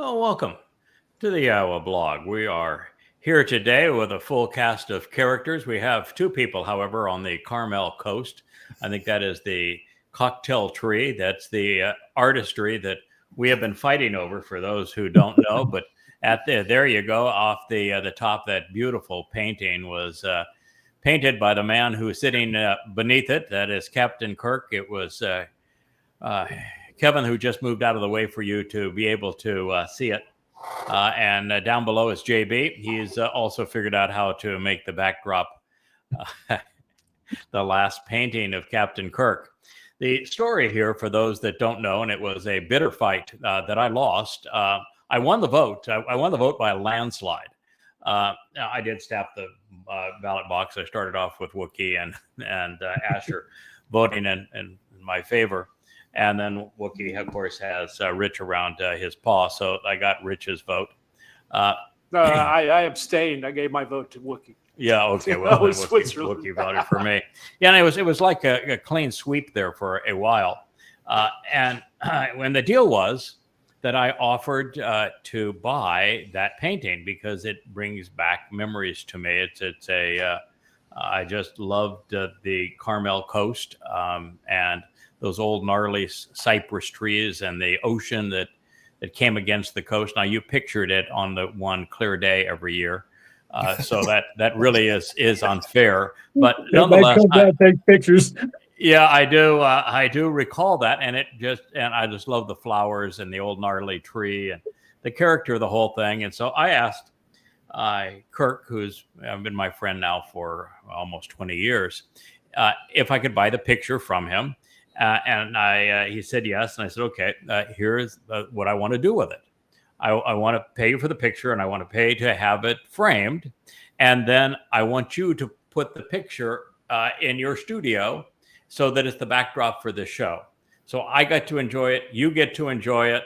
Oh, welcome to the Iowa blog. We are here today with a full cast of characters. We have two people, however, on the Carmel coast. I think that is the cocktail tree. That's the artistry that we have been fighting over for those who don't know. But there you go, off the top, that beautiful painting was painted by the man who is sitting beneath it. That is Captain Kirk. It was Kevin, who just moved out of the way for you to be able to see it. And down below is JB. He's also figured out how to make the backdrop the last painting of Captain Kirk. The story here, for those that don't know, and it was a bitter fight that I lost. I won the vote. I won the vote by a landslide. I did staff the ballot box. I started off with Wookie and Asher voting in my favor. And then Wookie, of course, has Rich around his paw. So I got Rich's vote. I abstained. I gave my vote to Wookie. Yeah, okay. Well, Wookie voted for me. Yeah, and it was like a clean sweep there for a while. And when the deal was that I offered to buy that painting because it brings back memories to me. I just loved the Carmel coast and those old gnarly cypress trees and the ocean that came against the coast. Now, you pictured it on the one clear day every year. So that really is unfair. But nonetheless, take pictures. Yeah, I do. I do recall that. And I just love the flowers and the old gnarly tree and the character of the whole thing. And so I asked Kirk, who's been my friend now for almost 20 years, if I could buy the picture from him. And he said yes. And I said, okay, here's what I want to do with it. I want to pay you for the picture and I want to pay to have it framed. And then I want you to put the picture in your studio so that it's the backdrop for this show. So I got to enjoy it. You get to enjoy it.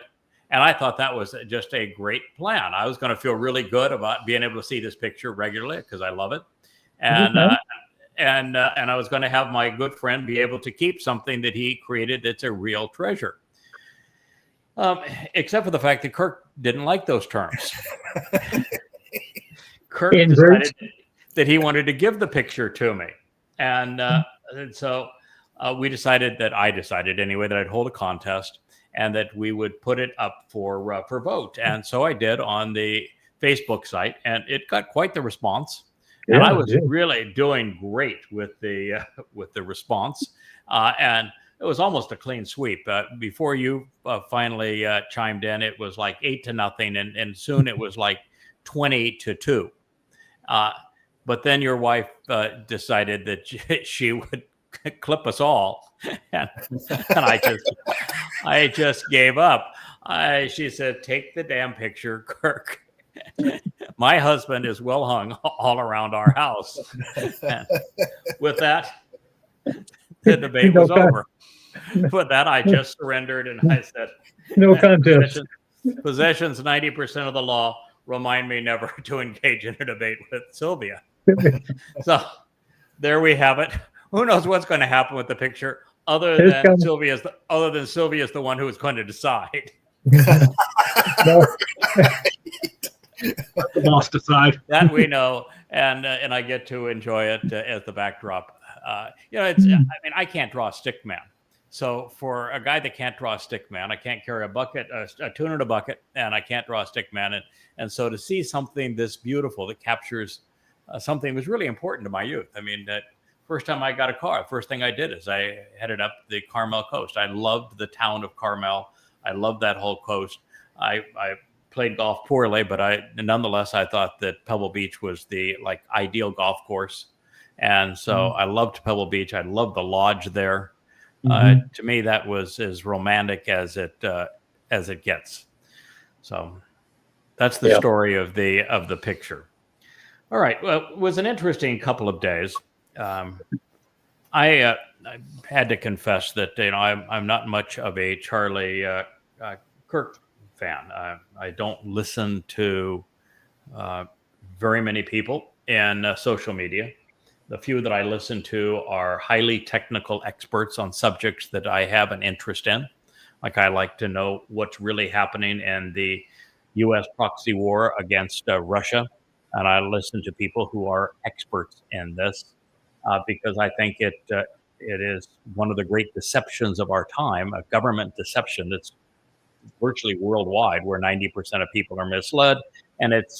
And I thought that was just a great plan. I was going to feel really good about being able to see this picture regularly because I love it. And And I was going to have my good friend be able to keep something that he created that's a real treasure. Except for the fact that Kirk didn't like those terms. Kirk decided that he wanted to give the picture to me. And so I decided anyway, that I'd hold a contest and that we would put it up for vote. And so I did on the Facebook site, and it got quite the response. And I was really doing great with the response, and it was almost a clean sweep. Before you finally chimed in, it was like 8-0, and soon it was like 20-2. But then your wife decided that she would clip us all, and I just gave up. She said, "Take the damn picture, Kirk." My husband is well hung all around our house. And with that, the debate was over. With that, I just surrendered and I said, no contest. Possessions 90% of the law. Remind me never to engage in a debate with Sylvia. So there we have it. Who knows what's going to happen with the picture other than Sylvia's the one who is going to decide. The boss decide. That we know, and I get to enjoy it as the backdrop. I can't draw a stick man. So for a guy that can't draw a stick man, I can't carry a tune in a bucket, and I can't draw a stick man. And so to see something this beautiful that captures something that was really important to my youth. I mean, that first time I got a car, the first thing I did is I headed up the Carmel coast. I loved the town of Carmel. I loved that whole coast. I played golf poorly, but nonetheless I thought that Pebble Beach was the ideal golf course, and so I loved Pebble Beach. I loved the lodge there. To me, that was as romantic as it gets. So that's the story of the picture. All right, well, it was an interesting couple of days. I had to confess that I'm not much of a Charlie Kirk fan. I don't listen to very many people in social media. The few that I listen to are highly technical experts on subjects that I have an interest in. Like I like to know what's really happening in the U.S. proxy war against Russia. And I listen to people who are experts in this because I think it is one of the great deceptions of our time, a government deception that's virtually worldwide, where 90% of people are misled, and it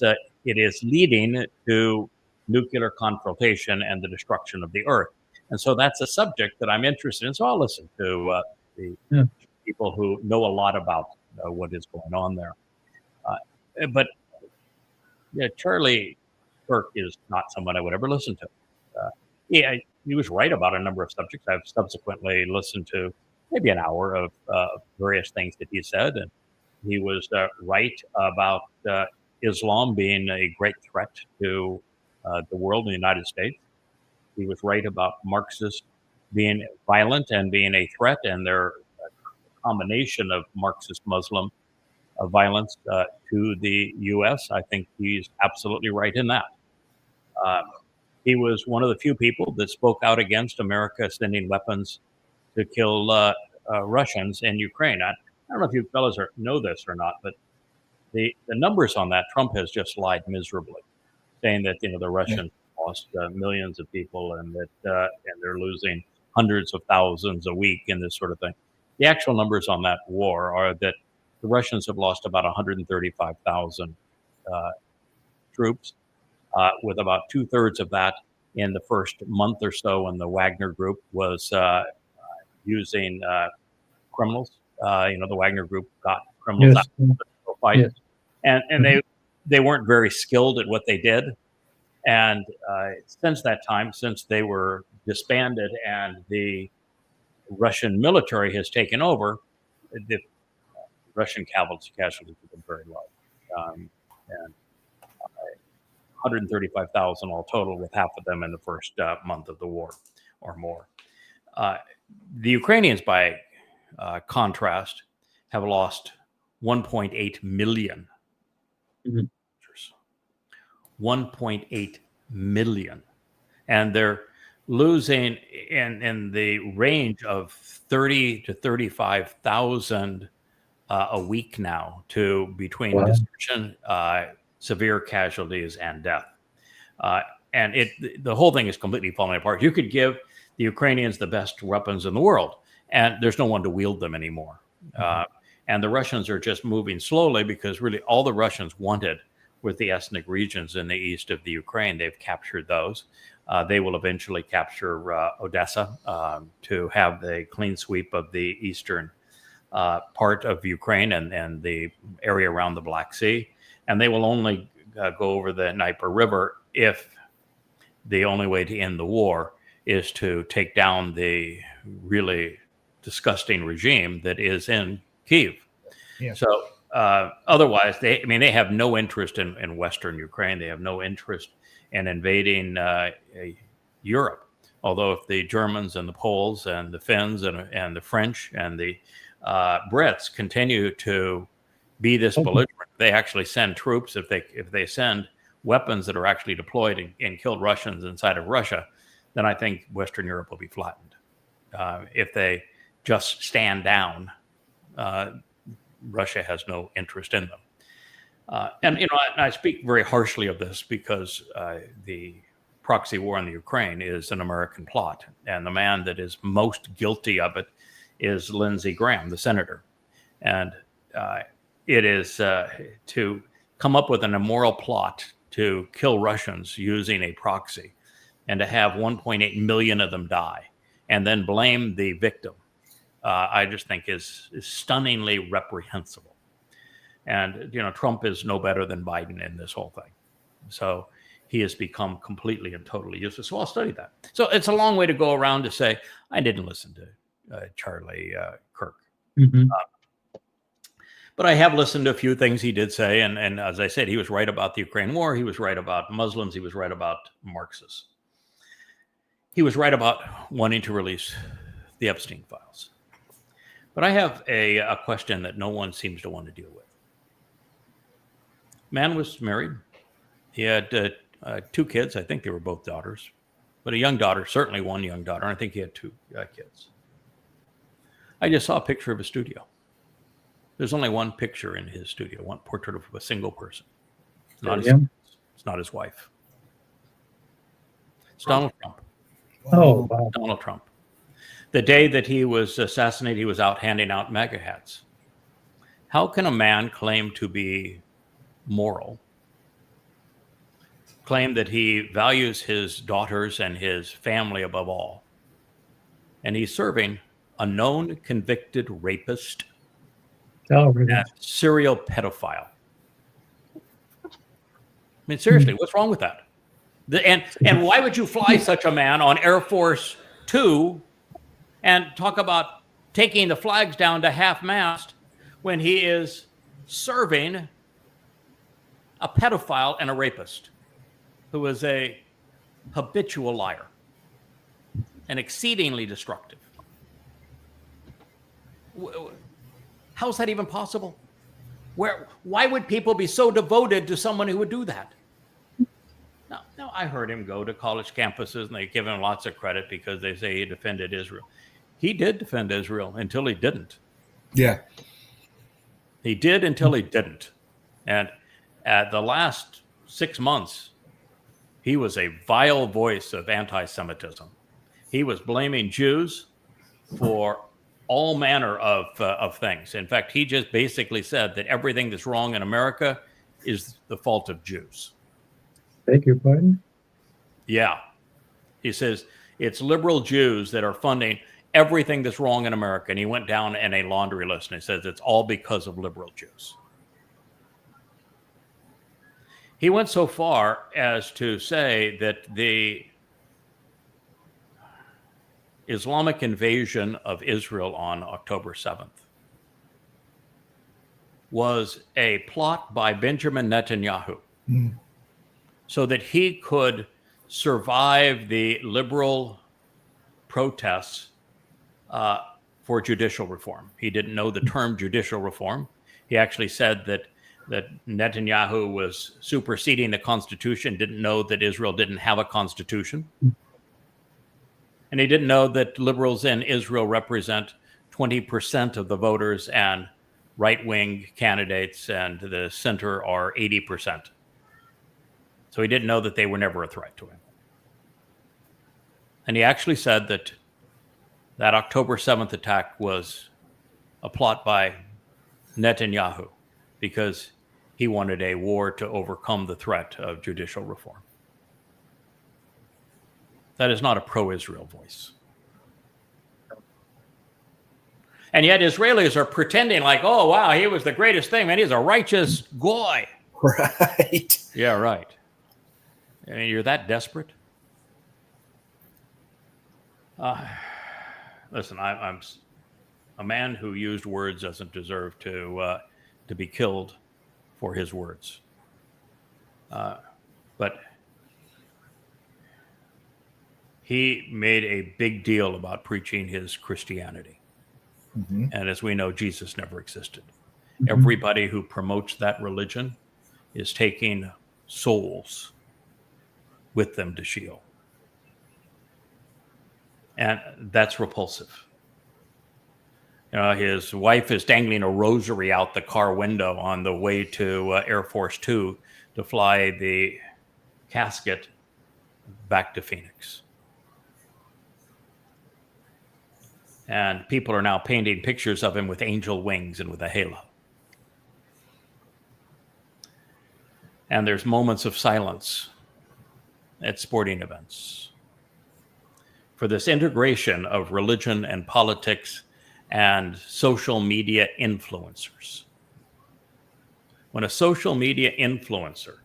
is leading to nuclear confrontation and the destruction of the earth. And so that's a subject that I'm interested in. So I'll listen to the people who know a lot about what is going on there. But Charlie Kirk is not someone I would ever listen to. He was right about a number of subjects. I've subsequently listened to maybe an hour of various things that he said, and he was right about Islam being a great threat to the world in the United States. He was right about Marxists being violent and being a threat, and their combination of Marxist Muslim violence to the U.S. I think he's absolutely right in that. He was one of the few people that spoke out against America sending weapons to kill Russians in Ukraine. I don't know if you fellows know this or not, but the numbers on that, Trump has just lied miserably, saying that the Russians lost millions of people and that and they're losing hundreds of thousands a week and this sort of thing. The actual numbers on that war are that the Russians have lost about 135,000 troops, with about 2/3 of that in the first month or so when the Wagner Group was using criminals. The Wagner Group got criminals out to fight, and they weren't very skilled at what they did. And since that time, since they were disbanded and the Russian military has taken over, the Russian casualties have been very low, and 135,000 all total, with half of them in the first month of the war or more. The Ukrainians, by contrast, have lost 1.8 million. 1.8 million. And they're losing in the range of 30 to 35,000 a week now, to between desertion, severe casualties, and death. And the whole thing is completely falling apart. You could give the Ukrainians the best weapons in the world, and there's no one to wield them anymore. And the Russians are just moving slowly, because really all the Russians wanted was the ethnic regions in the east of the Ukraine. They've captured those. They will eventually capture Odessa to have the clean sweep of the eastern part of Ukraine and the area around the Black Sea. And they will only go over the Dnieper River if the only way to end the war is to take down the really disgusting regime that is in Kyiv. Yeah. So otherwise, they have no interest in Western Ukraine. They have no interest in invading Europe. Although if the Germans and the Poles and the Finns and the French and the Brits continue to be this belligerent, they actually send troops. If they send weapons that are actually deployed and killed Russians inside of Russia, then I think Western Europe will be flattened. If they just stand down, Russia has no interest in them. And I speak very harshly of this because the proxy war in the Ukraine is an American plot, and the man that is most guilty of it is Lindsey Graham, the senator. And it is to come up with an immoral plot to kill Russians using a proxy, and to have 1.8 million of them die, and then blame the victim. I just think is stunningly reprehensible. And, Trump is no better than Biden in this whole thing. So he has become completely and totally useless. So I'll study that. So it's a long way to go around to say, I didn't listen to Charlie Kirk. But I have listened to a few things he did say. And as I said, he was right about the Ukraine war. He was right about Muslims. He was right about Marxists. He was right about wanting to release the Epstein files. But I have a question that no one seems to want to deal with. Man was married. He had 2 kids. I think they were both daughters. But a young daughter, certainly one young daughter. And I think he had 2 kids. I just saw a picture of a studio. There's only one picture in his studio, one portrait of a single person. Him? It's not his wife. It's Donald Trump. Oh, wow. Donald Trump. The day that he was assassinated, he was out handing out MAGA hats. How can a man claim to be moral, claim that he values his daughters and his family above all, and he's serving a known convicted rapist Oh, really? and serial pedophile? I mean, seriously, what's wrong with that? And why would you fly such a man on Air Force Two and talk about taking the flags down to half-mast when he is serving a pedophile and a rapist who is a habitual liar and exceedingly destructive? How is that even possible? Why would people be so devoted to someone who would do that? Now, I heard him go to college campuses and they give him lots of credit because they say he defended Israel. He did defend Israel until he didn't. Yeah. He did until he didn't. And at the last 6 months, he was a vile voice of anti-Semitism. He was blaming Jews for all manner of things. In fact, he just basically said that everything that's wrong in America is the fault of Jews. Beg your pardon? Yeah. He says it's liberal Jews that are funding everything that's wrong in America. And he went down in a laundry list and he says it's all because of liberal Jews. He went so far as to say that the Islamic invasion of Israel on October 7th was a plot by Benjamin Netanyahu so that he could survive the liberal protests for judicial reform. He didn't know the term judicial reform. He actually said that Netanyahu was superseding the Constitution, didn't know that Israel didn't have a constitution. And he didn't know that liberals in Israel represent 20% of the voters and right-wing candidates and the center are 80%. So he didn't know that they were never a threat to him. And he actually said that October 7th attack was a plot by Netanyahu because he wanted a war to overcome the threat of judicial reform. That is not a pro-Israel voice. And yet Israelis are pretending like, oh, wow, he was the greatest thing, man. He's a righteous guy. Right. Yeah, right. I mean, you're that desperate? Listen, I'm a man who used words doesn't deserve to be killed for his words. But he made a big deal about preaching his Christianity. Mm-hmm. And as we know, Jesus never existed. Mm-hmm. Everybody who promotes that religion is taking souls with them to Sheol. And that's repulsive. His wife is dangling a rosary out the car window on the way to Air Force Two to fly the casket back to Phoenix. And people are now painting pictures of him with angel wings and with a halo. And there's moments of silence at sporting events for this integration of religion and politics and social media influencers. When a social media influencer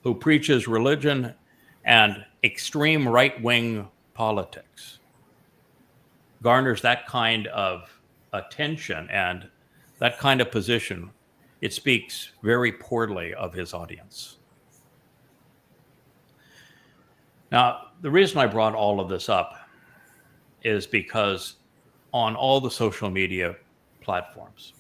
who preaches religion and extreme right-wing politics garners that kind of attention and that kind of position, it speaks very poorly of his audience. Now, the reason I brought all of this up is because on all the social media platforms,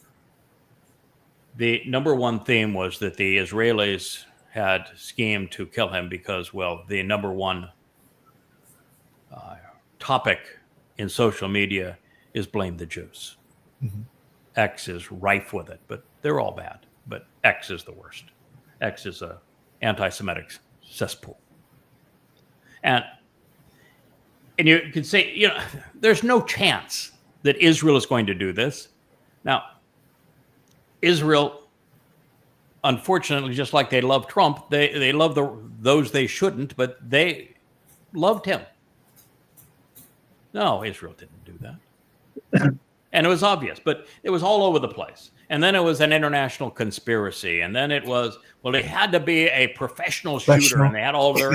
the number one theme was that the Israelis had schemed to kill him because, well, the number one topic in social media is blame the Jews. Mm-hmm. X is rife with it, but they're all bad. But X is the worst. X is a anti-Semitic cesspool. And you can say, there's no chance that Israel is going to do this. Now, Israel, unfortunately, just like they love Trump, they love those they shouldn't, but they loved him. No, Israel didn't do that. And it was obvious, but it was all over the place. And then it was an international conspiracy. And then it was, well, it had to be a professional shooter. And they had all their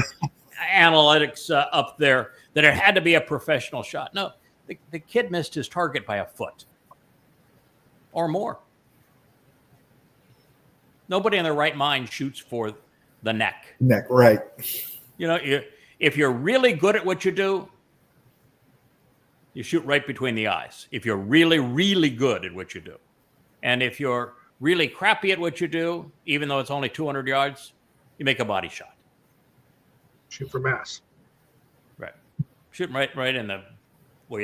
analytics up there that it had to be a professional shot. No, the kid missed his target by a foot or more. Nobody in their right mind shoots for the neck. Neck, right. If you're really good at what you do, you shoot right between the eyes. If you're really, really good at what you do. And if you're really crappy at what you do, even though it's only 200 yards, you make a body shot. Shoot for mass. Right. Shoot right in the, well,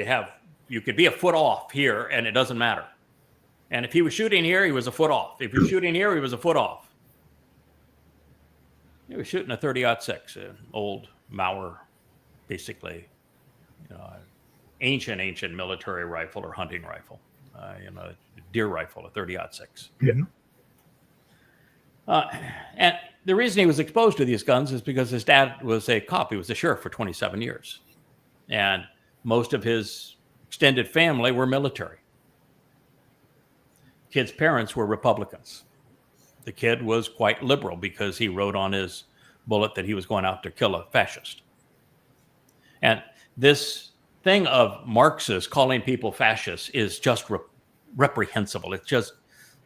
you could be a foot off here and it doesn't matter. And if he was shooting here, he was a foot off. If he was shooting here, he was a foot off. He was shooting a 30-06, an old Mauer, basically, ancient military rifle or hunting rifle, deer rifle, a 30-06. Yeah. And the reason he was exposed to these guns is because his dad was a cop. He was a sheriff for 27 years. And most of his extended family were military. Kid's parents were Republicans. The kid was quite liberal because he wrote on his bullet that he was going out to kill a fascist. And this thing of Marxists calling people fascists is just reprehensible. It's just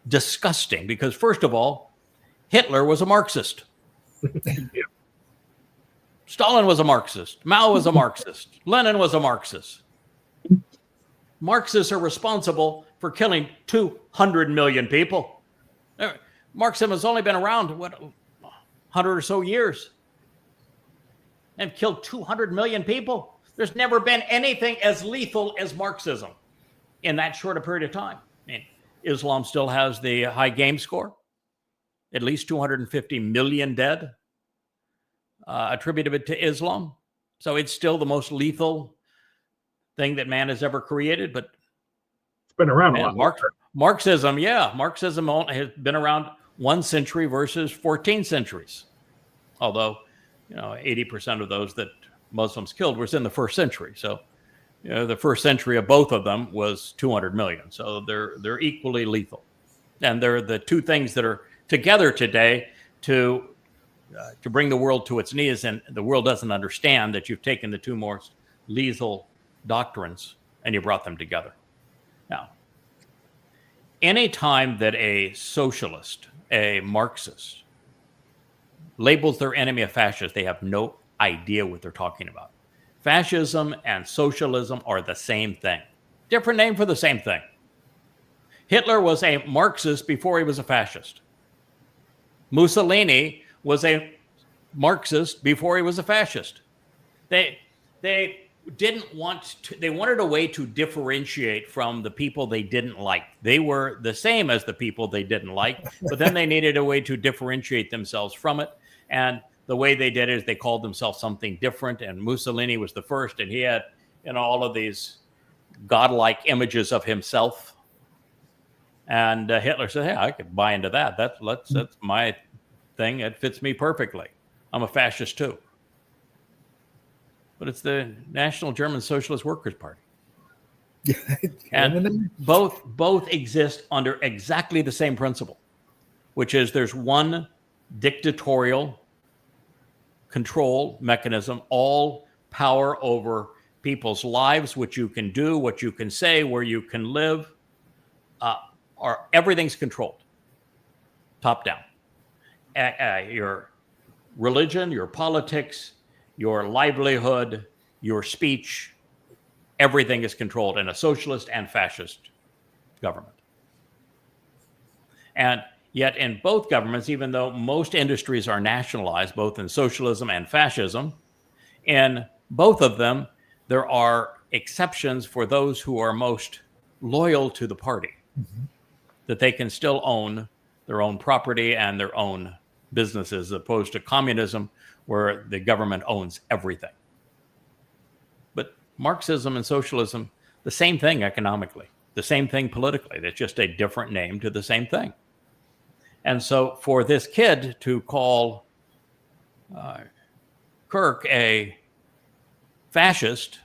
disgusting because, first of all, Hitler was a Marxist. Yeah. Stalin was a Marxist. Mao was a Marxist. Lenin was a Marxist. Marxists are responsible for killing 200 million people. Marxism has only been around, 100 or so years and killed 200 million people. There's never been anything as lethal as Marxism in that short a period of time. I mean, Islam still has the high game score, at least 250 million dead attributed to Islam. So it's still the most lethal thing that man has ever created, but It's been around a lot. Marxism has been around 1 century versus 14 centuries. Although, 80% of those that Muslims killed was in the first century. So, the first century of both of them was 200 million. So they're equally lethal. And they're the two things that are together today to bring the world to its knees. And the world doesn't understand that you've taken the two most lethal doctrines and you brought them together. Now, any time that a socialist, a Marxist, labels their enemy a fascist, they have no idea what they're talking about. Fascism and socialism are the same thing. Different name for the same thing. Hitler was a Marxist before he was a fascist. Mussolini was a Marxist before he was a fascist. They didn't want to, they wanted a way to differentiate from the people they didn't like. They were the same as the people they didn't like, but then they needed a way to differentiate themselves from it. And the way they did it is they called themselves something different. And Mussolini was the first, and he had, all of these godlike images of himself. And Hitler said, "Hey, I could buy into that. That's my thing. It fits me perfectly. I'm a fascist too." But it's the National German Socialist Workers' Party. And both exist under exactly the same principle, which is there's one dictatorial control mechanism, all power over people's lives, what you can do, what you can say, where you can live, everything's controlled, top down. Your religion, your politics, your livelihood, your speech, everything is controlled in a socialist and fascist government. And yet in both governments, even though most industries are nationalized, both in socialism and fascism, in both of them, there are exceptions for those who are most loyal to the party. Mm-hmm. that they can still own their own property and their own businesses, as opposed to communism, where the government owns everything. But Marxism and socialism, the same thing economically, the same thing politically. It's just a different name to the same thing. And so for this kid to call Kirk a fascist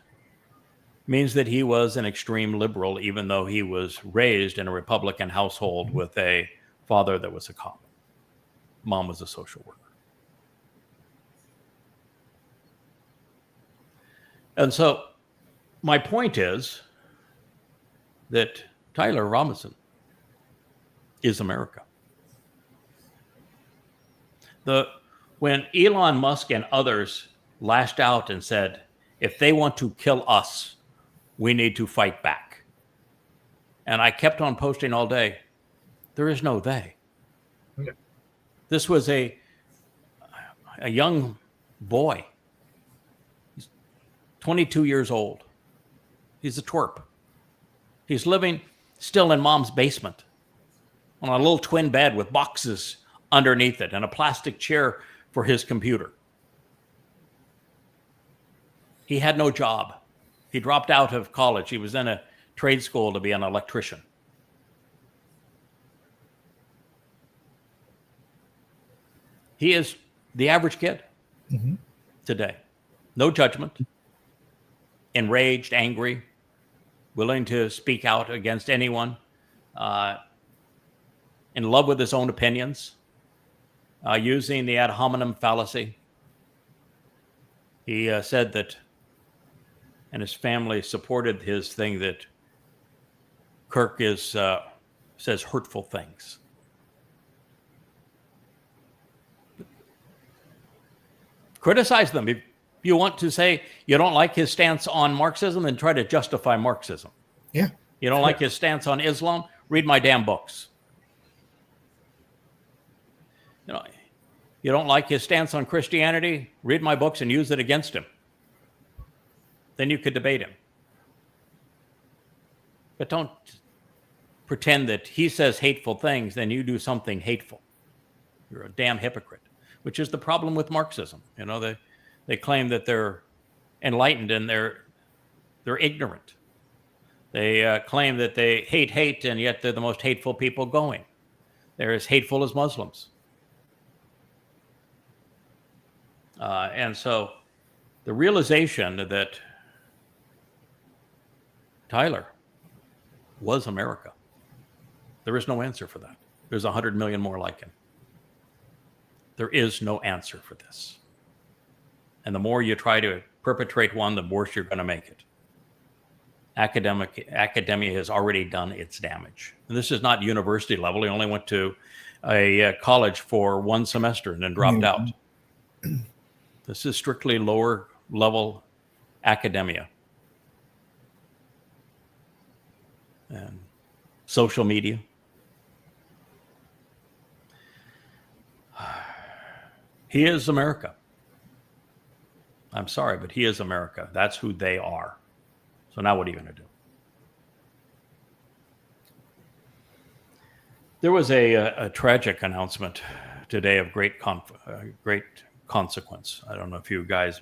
means that he was an extreme liberal, even though he was raised in a Republican household with a father that was a cop. Mom was a social worker. And so my point is that Tyler Robinson is America. When Elon Musk and others lashed out and said, if they want to kill us, we need to fight back. And I kept on posting all day, there is no they. Yeah. This was a young boy. He's 22 years old. He's a twerp. He's living still in mom's basement on a little twin bed with boxes underneath it and a plastic chair for his computer. He had no job. He dropped out of college. He was in a trade school to be an electrician. He is the average kid today. No judgment, enraged, angry, willing to speak out against anyone, in love with his own opinions, using the ad hominem fallacy. He said that, and his family supported his thing, that Kirk says hurtful things. Criticize them. If you want to say you don't like his stance on Marxism, then try to justify Marxism. Yeah. You don't like his stance on Islam? Read my damn books. You don't like his stance on Christianity? Read my books and use it against him. Then you could debate him. But don't pretend that he says hateful things, then you do something hateful. You're a damn hypocrite, which is the problem with Marxism. They claim that they're enlightened and they're ignorant. They claim that they hate, and yet they're the most hateful people going. They're as hateful as Muslims. And so the realization that Tyler was America, there is no answer for that. There's 100 million more like him. There is no answer for this. And the more you try to perpetrate one, the worse you're going to make it. Academia has already done its damage. And this is not university level. He only went to a college for one semester and then dropped out. This is strictly lower level academia. And social media. He is America. I'm sorry, but he is America. That's who they are. So now what are you going to do? There was a tragic announcement today of great consequence. I don't know if you guys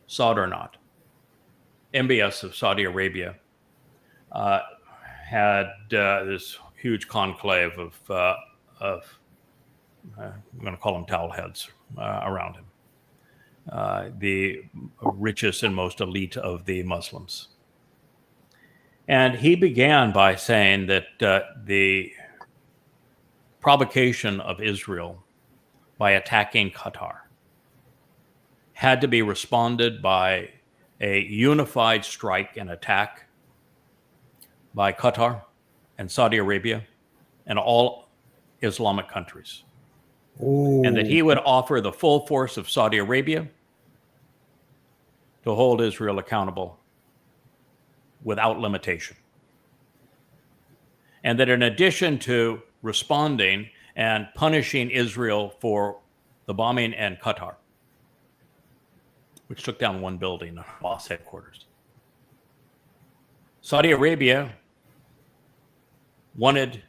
saw it or not. MBS of Saudi Arabia had this huge conclave of I'm going to call them towel heads around him. The richest and most elite of the Muslims. And he began by saying that the provocation of Israel by attacking Qatar had to be responded by a unified strike and attack by Qatar and Saudi Arabia and all Islamic countries. Ooh. And that he would offer the full force of Saudi Arabia to hold Israel accountable without limitation. And that in addition to responding and punishing Israel for the bombing in Qatar, which took down one building, Hamas headquarters, Saudi Arabia wanted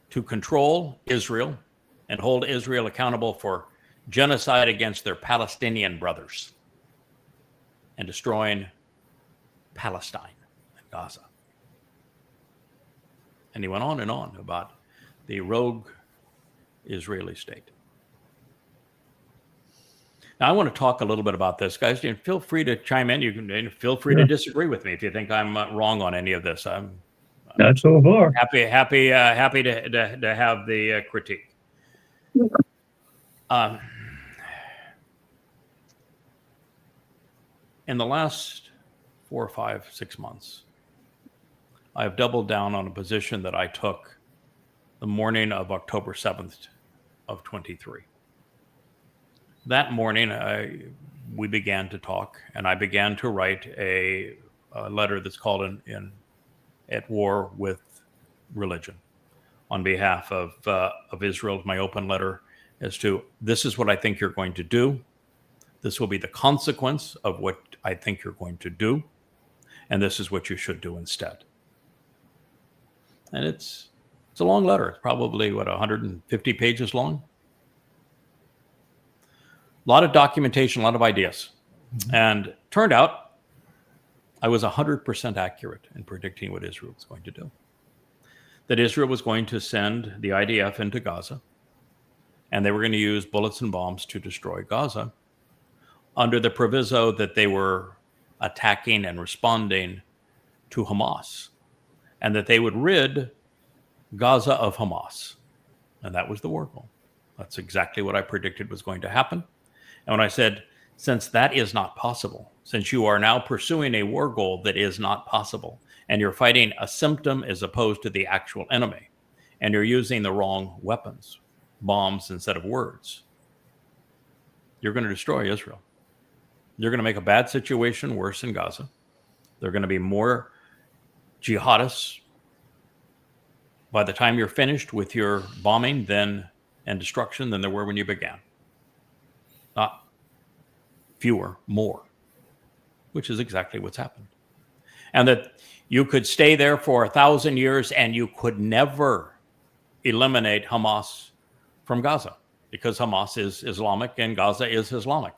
to control Israel and hold Israel accountable for genocide against their Palestinian brothers and destroying Palestine and Gaza. And he went on and on about the rogue Israeli state. Now, I want to talk a little bit about this, guys. Feel free to chime in. You can feel free to disagree with me if you think I'm wrong on any of this. I'm Not so far. happy to have the critique. In the last 4, 5, 6 months, I have doubled down on a position that I took the morning of October 7th of 23. That morning, we began to talk, and I began to write a letter that's called At War with Religion on behalf of Israel. My open letter as to, this is what I think you're going to do. This will be the consequence of what I think you're going to do. And this is what you should do instead. And it's a long letter. It's probably, 150 pages long? A lot of documentation, a lot of ideas. Mm-hmm. And turned out I was 100% accurate in predicting what Israel was going to do. That Israel was going to send the IDF into Gaza, and they were going to use bullets and bombs to destroy Gaza under the proviso that they were attacking and responding to Hamas, and that they would rid Gaza of Hamas. And that was the war goal. That's exactly what I predicted was going to happen. And when I said, since that is not possible, since you are now pursuing a war goal that is not possible, and you're fighting a symptom as opposed to the actual enemy, and you're using the wrong weapons, bombs instead of words, you're going to destroy Israel. You're going to make a bad situation worse in Gaza. There are going to be more jihadists by the time you're finished with your bombing and destruction than there were when you began. Not fewer, more, which is exactly what's happened. And that you could stay there for 1,000 years and you could never eliminate Hamas from Gaza, because Hamas is Islamic and Gaza is Islamic.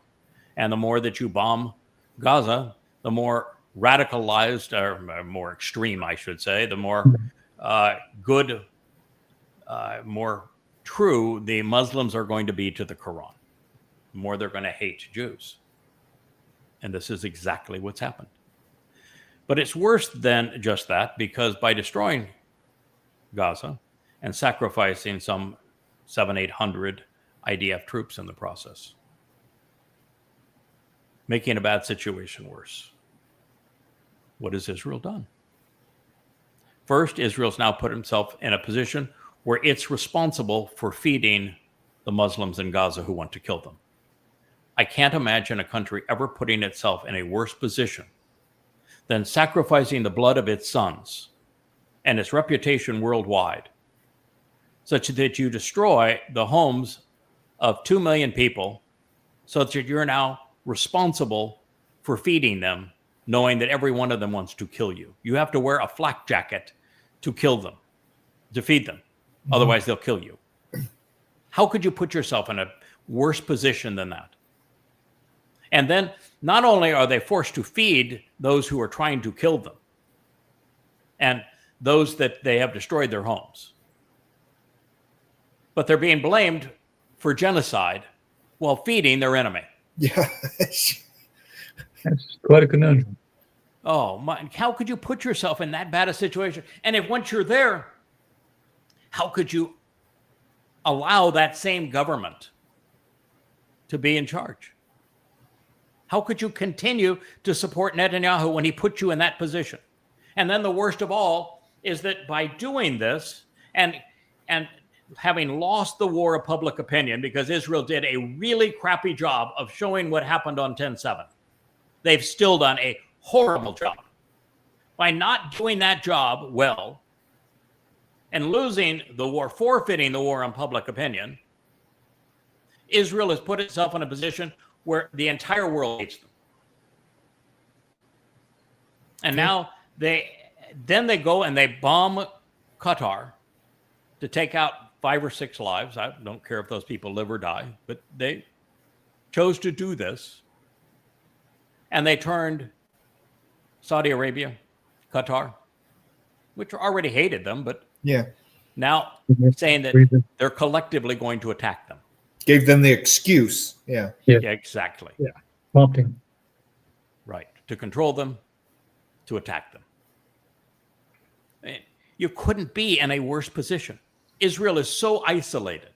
And the more that you bomb Gaza, the more radicalized, or more extreme, I should say, the more good, more true the Muslims are going to be to the Quran. The more they're going to hate Jews. And this is exactly what's happened. But it's worse than just that, because by destroying Gaza and sacrificing some 700-800 IDF troops in the process, making a bad situation worse, what has Israel done? First, Israel's now put itself in a position where it's responsible for feeding the Muslims in Gaza who want to kill them. I can't imagine a country ever putting itself in a worse position than sacrificing the blood of its sons and its reputation worldwide, such that you destroy the homes of 2 million people, so that you're now responsible for feeding them, knowing that every one of them wants to kill you. You have to wear a flak jacket to kill them, to feed them. Mm-hmm. Otherwise, they'll kill you. How could you put yourself in a worse position than that? And then not only are they forced to feed those who are trying to kill them and those that they have destroyed their homes, but they're being blamed for genocide while feeding their enemy. Yeah. That's quite a conundrum. Oh, my, how could you put yourself in that bad a situation? And if once you're there, how could you allow that same government to be in charge? How could you continue to support Netanyahu when he put you in that position? And then the worst of all is that by doing this and having lost the war of public opinion, because Israel did a really crappy job of showing what happened on 10/7, they've still done a horrible job. By not doing that job well and losing the war, forfeiting the war on public opinion, Israel has put itself in a position where the entire world hates them. And now they go and they bomb Qatar to take out 5 or 6 lives. I don't care if those people live or die, but they chose to do this. And they turned Saudi Arabia, Qatar, which already hated them, but Yeah. now saying that they're collectively going to attack them. Gave them the excuse. Yeah. Yeah, exactly. Yeah. Prompting. Right. To control them, to attack them. You couldn't be in a worse position. Israel is so isolated.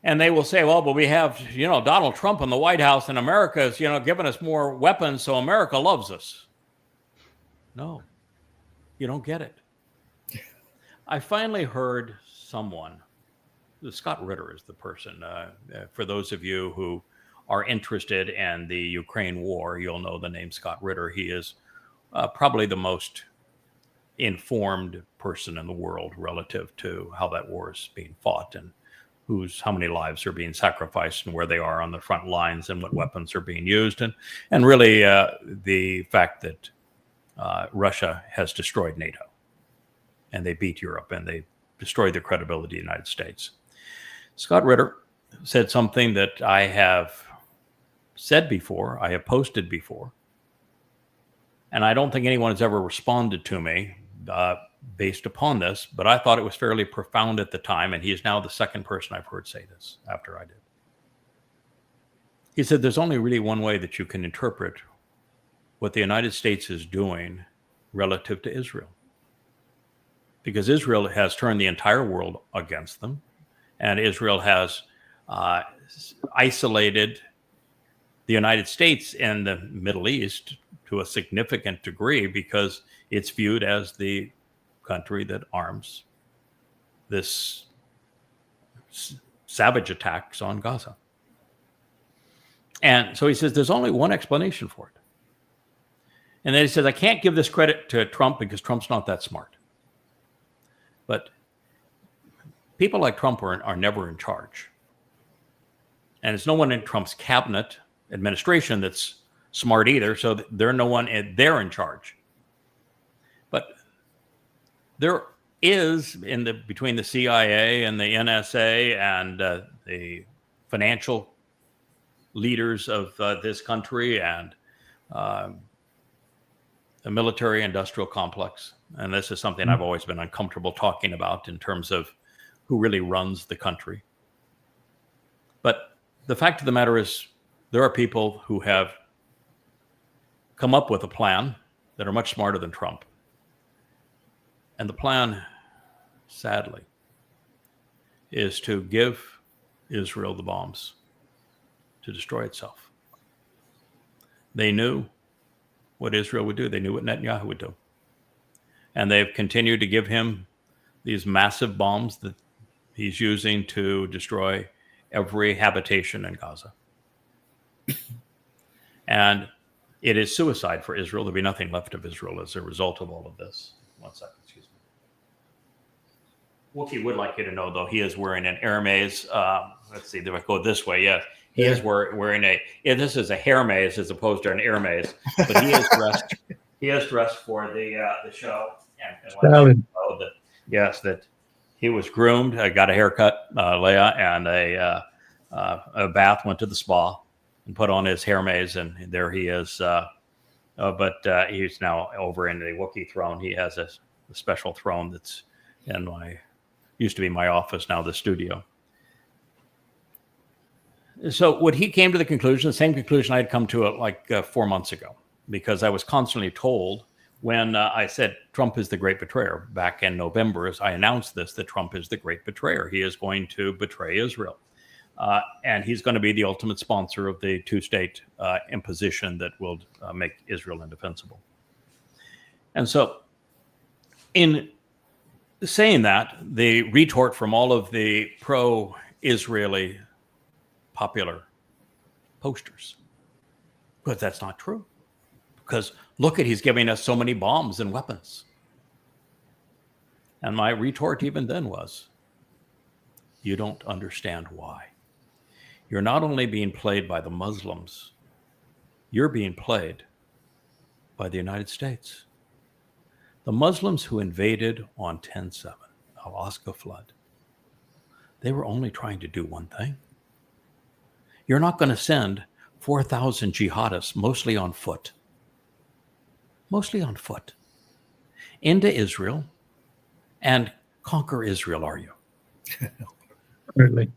And they will say, well, but we have, Donald Trump in the White House, and America is, giving us more weapons, so America loves us. No, you don't get it. I finally heard someone, Scott Ritter is the person, for those of you who are interested in the Ukraine war, you'll know the name Scott Ritter. He is probably the most informed person in the world relative to how that war is being fought and how many lives are being sacrificed and where they are on the front lines and what weapons are being used. And really the fact that Russia has destroyed NATO and they beat Europe and they destroyed the credibility of the United States. Scott Ritter said something that I have said before, I have posted before, and I don't think anyone has ever responded to me based upon this, but I thought it was fairly profound at the time, and he is now the second person I've heard say this after I did. He said there's only really one way that you can interpret what the United States is doing relative to Israel, because Israel has turned the entire world against them, and Israel has isolated the United States in the Middle East to a significant degree because it's viewed as the country that arms this savage attacks on Gaza. And so he says there's only one explanation for it. And then he says, I can't give this credit to Trump because Trump's not that smart. But people like Trump are never in charge. And it's no one in Trump's cabinet administration that's smart either, so they're they're in charge. But there is between the CIA and the NSA and the financial leaders of this country and the military industrial complex, and this is something I've always been uncomfortable talking about in terms of who really runs the country. But the fact of the matter is there are people who have come up with a plan that are much smarter than Trump. And the plan, sadly, is to give Israel the bombs to destroy itself. They knew what Israel would do. They knew what Netanyahu would do. And they've continued to give him these massive bombs that he's using to destroy every habitation in Gaza. And it is suicide for Israel. There'll be nothing left of Israel as a result of all of this. 1 second, excuse me. Wookie would like you to know, though, he is wearing an Hermes. Let's see, if I go this way, yes. He is wearing this is a Hermes as opposed to an Hermes, but he is dressed. He is dressed for the show. And that he was groomed, got a haircut, Leah, and a bath, went to the spa, and put on his Hermes, and there he is. But he's now over in the Wookiee throne. He has a special throne that's in used to be my office, now the studio. So what he came to the conclusion, the same conclusion I had come to 4 months ago, because I was constantly told when I said Trump is the great betrayer back in November, as I announced this, that Trump is the great betrayer. He is going to betray Israel. And he's going to be the ultimate sponsor of the two-state imposition that will make Israel indefensible. And so in saying that, the retort from all of the pro-Israeli popular posters, but that's not true. Because look he's giving us so many bombs and weapons. And my retort even then was, you don't understand why. You're not only being played by the Muslims, you're being played by the United States. The Muslims who invaded on 10/7 Alaska flood. They were only trying to do one thing. You're not going to send 4,000 jihadists, mostly on foot, into Israel and conquer Israel, are you? Really.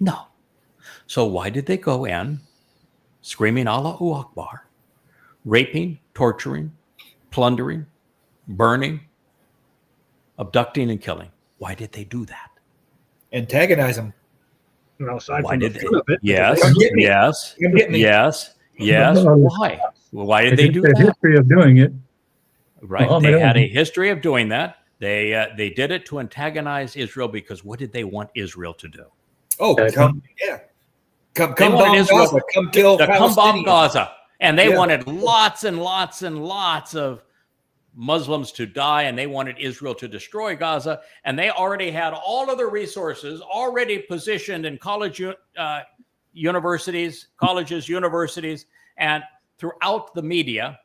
No. So why did they go in screaming Allahu Akbar, raping, torturing, plundering, burning, abducting, and killing? Why did they do that? Antagonize them. Well, aside Why from the did fun of it, Yes, Come get me. yes, Come get me. yes. Why? Well, why did they There's do a that? history of doing it. Right. Muhammad They had Ali. a history of doing that. They did it to antagonize Israel because what did they want Israel to do? Oh, come They wanted bomb Israel Gaza. Come kill to come bomb Palestinians. Gaza. And they Yeah. wanted lots and lots and lots of Muslims to die, and they wanted Israel to destroy Gaza. And they already had all of the resources already positioned in colleges, universities, and throughout the media.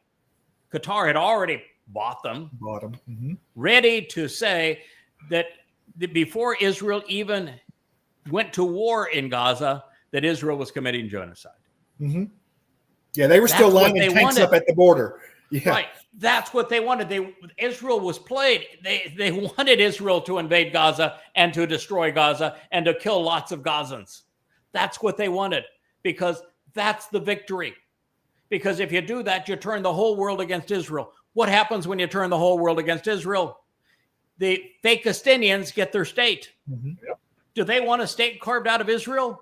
Qatar had already bought them, Bottom. Mm-hmm. ready to say that before Israel even went to war in Gaza, that Israel was committing genocide. Mm-hmm. Yeah, they were still That's what lining they tanks wanted. up at the border. Yeah. Right. That's what they wanted. Israel was played. They wanted Israel to invade Gaza and to destroy Gaza and to kill lots of Gazans. That's what they wanted, because that's the victory. Because if you do that, you turn the whole world against Israel. What happens when you turn the whole world against Israel? The fake Palestinians get their state. Mm-hmm. Do they want a state carved out of Israel?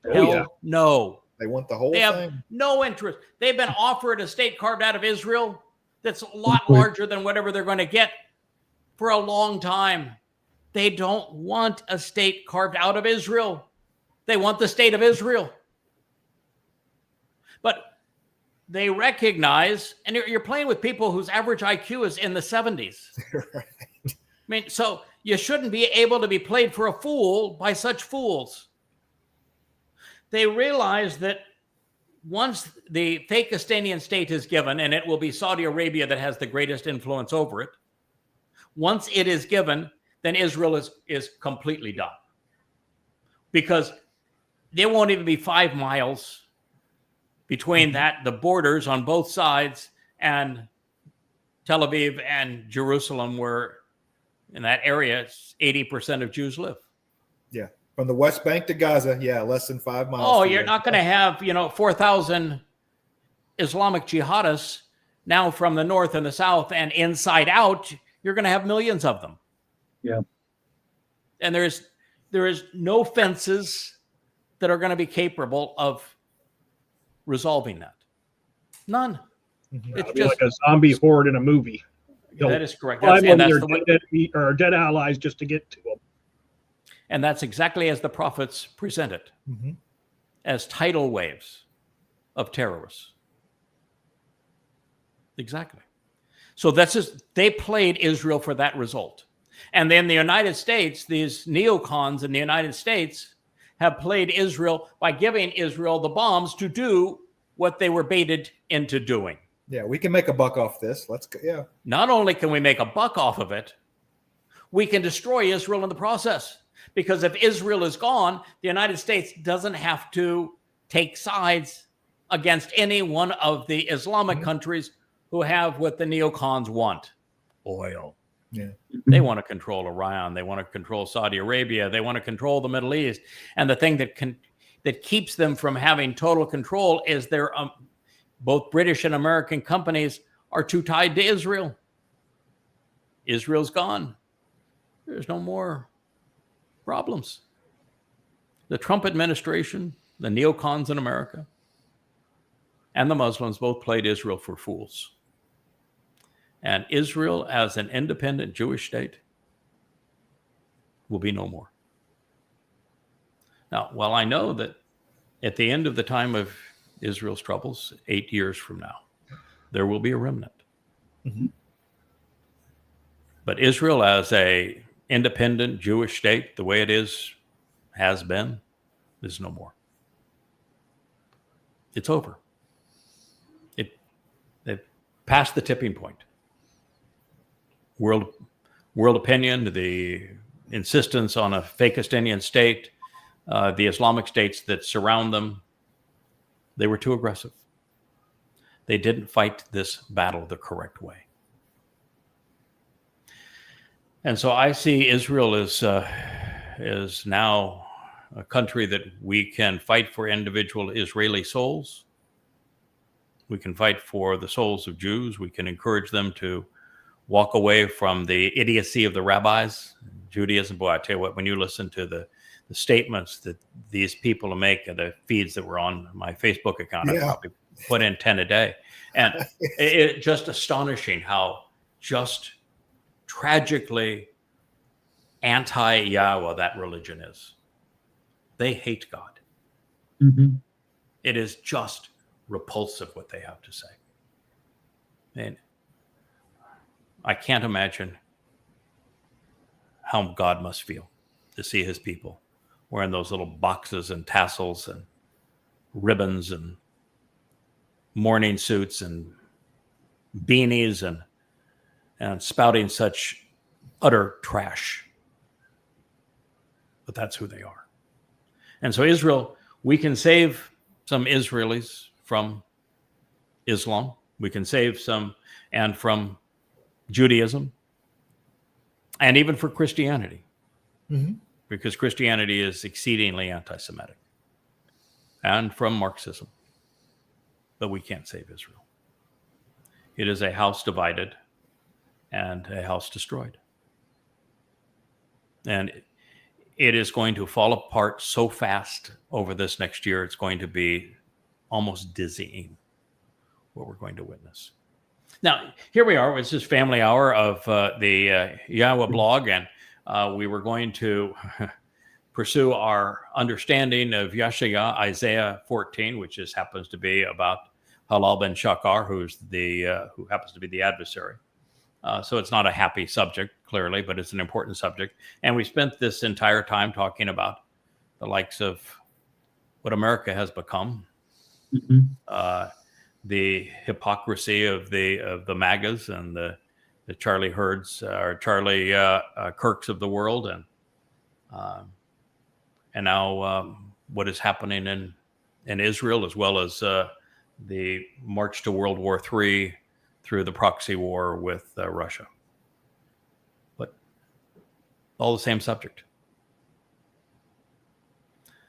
Oh, Hell yeah. no. They want the whole They have thing. no interest. They've been offered a state carved out of Israel that's a lot larger than whatever they're going to get for a long time. They don't want a state carved out of Israel. They want the state of Israel. But they recognize, and you're playing with people whose average IQ is in the 70s. Right. I mean, so you shouldn't be able to be played for a fool by such fools. They realize that once the fake Palestinian state is given, and it will be Saudi Arabia that has the greatest influence over it, once it is given, then Israel is completely done. Because there won't even be 5 miles between the borders on both sides, and Tel Aviv and Jerusalem, where in that area 80% of Jews live. Yeah. From the West Bank to Gaza, yeah, less than 5 miles. Oh, you're not going to have, 4,000 Islamic jihadists now from the north and the south and inside out. You're going to have millions of them. Yeah. And there is no fences that are going to be capable of resolving that. None. Mhm. It's It'll be like a zombie horde in a movie. that is correct. Climb That's, and over that's their dead allies just to get to them. And that's exactly as the prophets present it, Mhm. as tidal waves of terrorists. Exactly. So they played Israel for that result. And then the United States, these neocons in the United States have played Israel by giving Israel the bombs to do what they were baited into doing. Yeah, we can make a buck off this. Let's go. Yeah. Not only can we make a buck off of it, we can destroy Israel in the process. Because if Israel is gone, the United States doesn't have to take sides against any one of the Islamic countries who have what the neocons want: oil. Yeah. They want to control Iran. They want to control Saudi Arabia. They want to control the Middle East. And the thing that keeps them from having total control is their both British and American companies are too tied to Israel. Israel's gone. There's no more problems. The Trump administration, the neocons in America, and the Muslims both played Israel for fools. And Israel, as an independent Jewish state, will be no more. Now, while I know that at the end of the time of Israel's troubles, 8 years from now, there will be a remnant. Mhm. But Israel, as a independent Jewish state, the way it has been, is no more. It's over. They've passed the tipping point. World opinion, the insistence on a Fakistinian state, the Islamic states that surround them, they were too aggressive. They didn't fight this battle the correct way. And so I see Israel as now a country that we can fight for individual Israeli souls. We can fight for the souls of Jews. We can encourage them to walk away from the idiocy of the rabbis. Judaism, boy, I tell you what, when you listen to the statements that these people make, the feeds that were on my Facebook account, I probably put in 10 a day. And it's just astonishing how just tragically anti-Yahweh that religion is. They hate God. Mm-hmm. It is just repulsive what they have to say. And I can't imagine how God must feel to see his people wearing those little boxes and tassels and ribbons and morning suits and beanies and spouting such utter trash. But that's who they are. And so Israel, we can save some Israelis from Islam. We can save some and from Judaism and even for Christianity. Mm-hmm. Because Christianity is exceedingly anti-Semitic and from Marxism. But we can't save Israel. It is a house divided and a house destroyed. And it is going to fall apart so fast over this next year. It's going to be almost dizzying what we're going to witness. Now, here we are. It's this family hour of the Yahweh blog, and we were going to pursue our understanding of Yeshaya, Isaiah 14, which happens to be about Halal ben Shakar, who happens to be the adversary. So it's not a happy subject, clearly, but it's an important subject. And we spent this entire time talking about the likes of what America has become, the hypocrisy of the MAGAs and the Charlie Herds or Charlie Kirks of the world, and now what is happening in Israel, as well as the march to World War III through the proxy war with Russia. But all the same subject.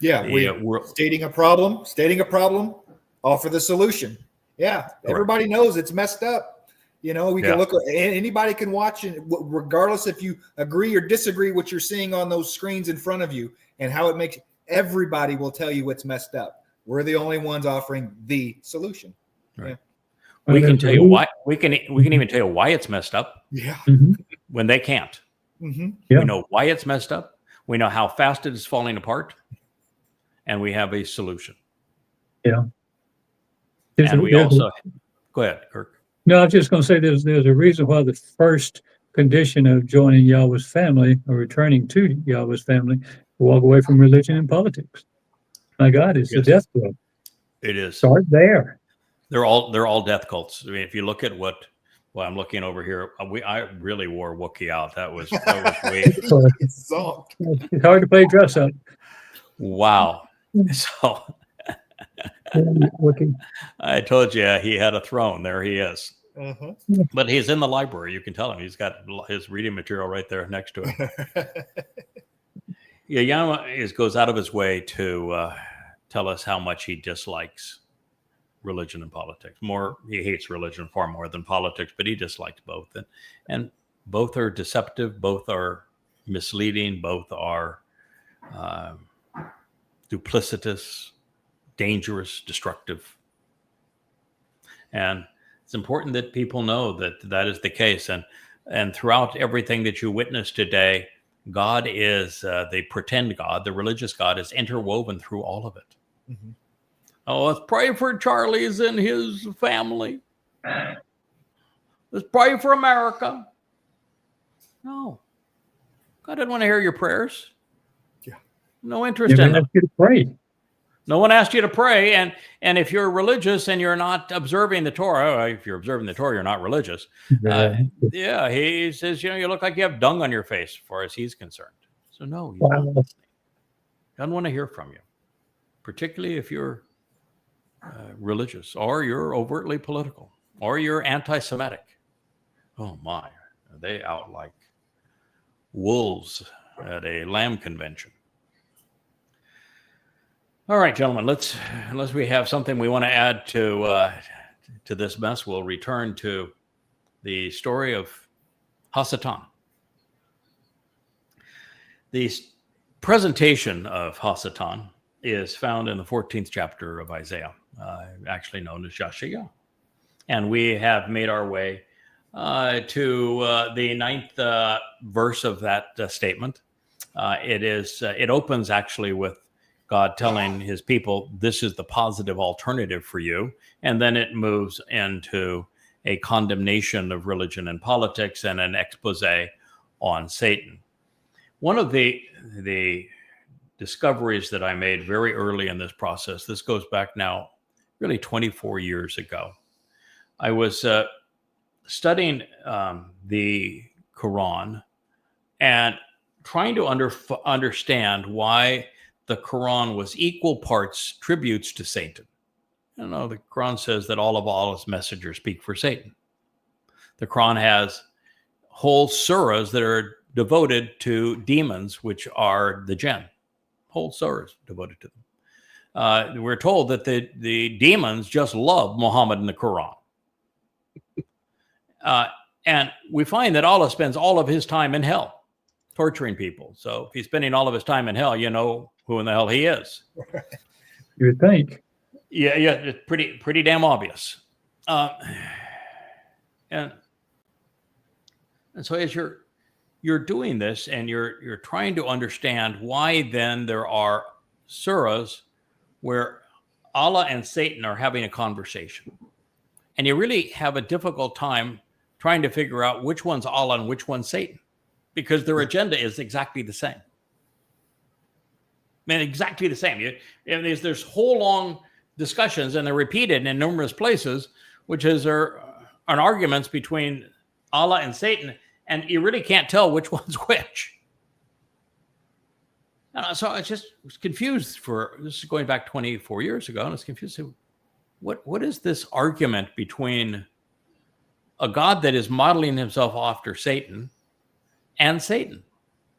Yeah, we're stating a problem, offer the solution. Yeah, correct. Everybody knows it's messed up. You know, we can look, anybody can watch it, regardless if you agree or disagree what you're seeing on those screens in front of you and how it makes, everybody will tell you what's messed up. We're the only ones offering the solution. Right. Yeah. We can tell you why. We can even tell you why it's messed up. Yeah. When they can't. Mm-hmm. Yeah. We know why it's messed up. We know how fast it is falling apart, and we have a solution. Yeah. And we also go ahead, Kirk. No, I was just going to say there's a reason why the first condition of joining Yahweh's family or returning to Yahweh's family, to walk away from religion and politics. My God, it's the death blow. It is. Start there. They're all death cults. I mean, if you look at I'm looking over here. I really wore Wookiee out. That was way. It's hard to play dress up. Wow. So I told you he had a throne. There he is. Uh-huh. But he's in the library. You can tell him. He's got his reading material right there next to him. Yeah, Yahweh goes out of his way to tell us how much he dislikes religion and politics. He hates religion far more than politics, but he dislikes both. And both are deceptive. Both are misleading. Both are duplicitous, dangerous, destructive. And it's important that people know that is the case. And throughout everything that you witness today, God is the pretend God, the religious God, is interwoven through all of it. Mm-hmm. Oh, let's pray for Charlie's and his family. Let's pray for America. No. God didn't want to hear your prayers. Yeah. No interest in them. You to pray. No one asked you to pray. And if you're religious and you're not observing the Torah, if you're observing the Torah, you're not religious. He says, you look like you have dung on your face as far as he's concerned. So no, he's Wow. not listening. Doesn't want to hear from you, particularly if you're religious or you're overtly political or you're anti-Semitic. Oh my, are they out like wolves at a lamb convention? All right, gentlemen, unless we have something we want to add to this mess, we'll return to the story of Hasatan. The presentation of Hasatan is found in the 14th chapter of Isaiah, actually known as Yashaya. And we have made our way to the 9th verse of that statement. It opens actually with God telling his people, this is the positive alternative for you. And then it moves into a condemnation of religion and politics and an expose on Satan. One of the discoveries that I made very early in this process, this goes back now really 24 years ago. I was studying the Quran and trying to understand why the Quran was equal parts tributes to Satan. You know, the Quran says that all of Allah's messengers speak for Satan. The Quran has whole surahs that are devoted to demons, which are the jinn. Whole surahs devoted to them. We're told that the demons just love Muhammad and the Quran. And we find that Allah spends all of his time in hell, torturing people. So if he's spending all of his time in hell, you know who in the hell he is. You would think. Yeah, it's pretty damn obvious. And so as you're doing this and you're trying to understand why then there are surahs where Allah and Satan are having a conversation, and you really have a difficult time trying to figure out which one's Allah and which one's Satan, because their agenda is exactly the same. Man, exactly the same. There's whole long discussions, and they're repeated in numerous places, which are arguments between Allah and Satan, and you really can't tell which one's which. So I just was confused this is going back 24 years ago, and I was confused. What is this argument between a God that is modeling himself after Satan and Satan?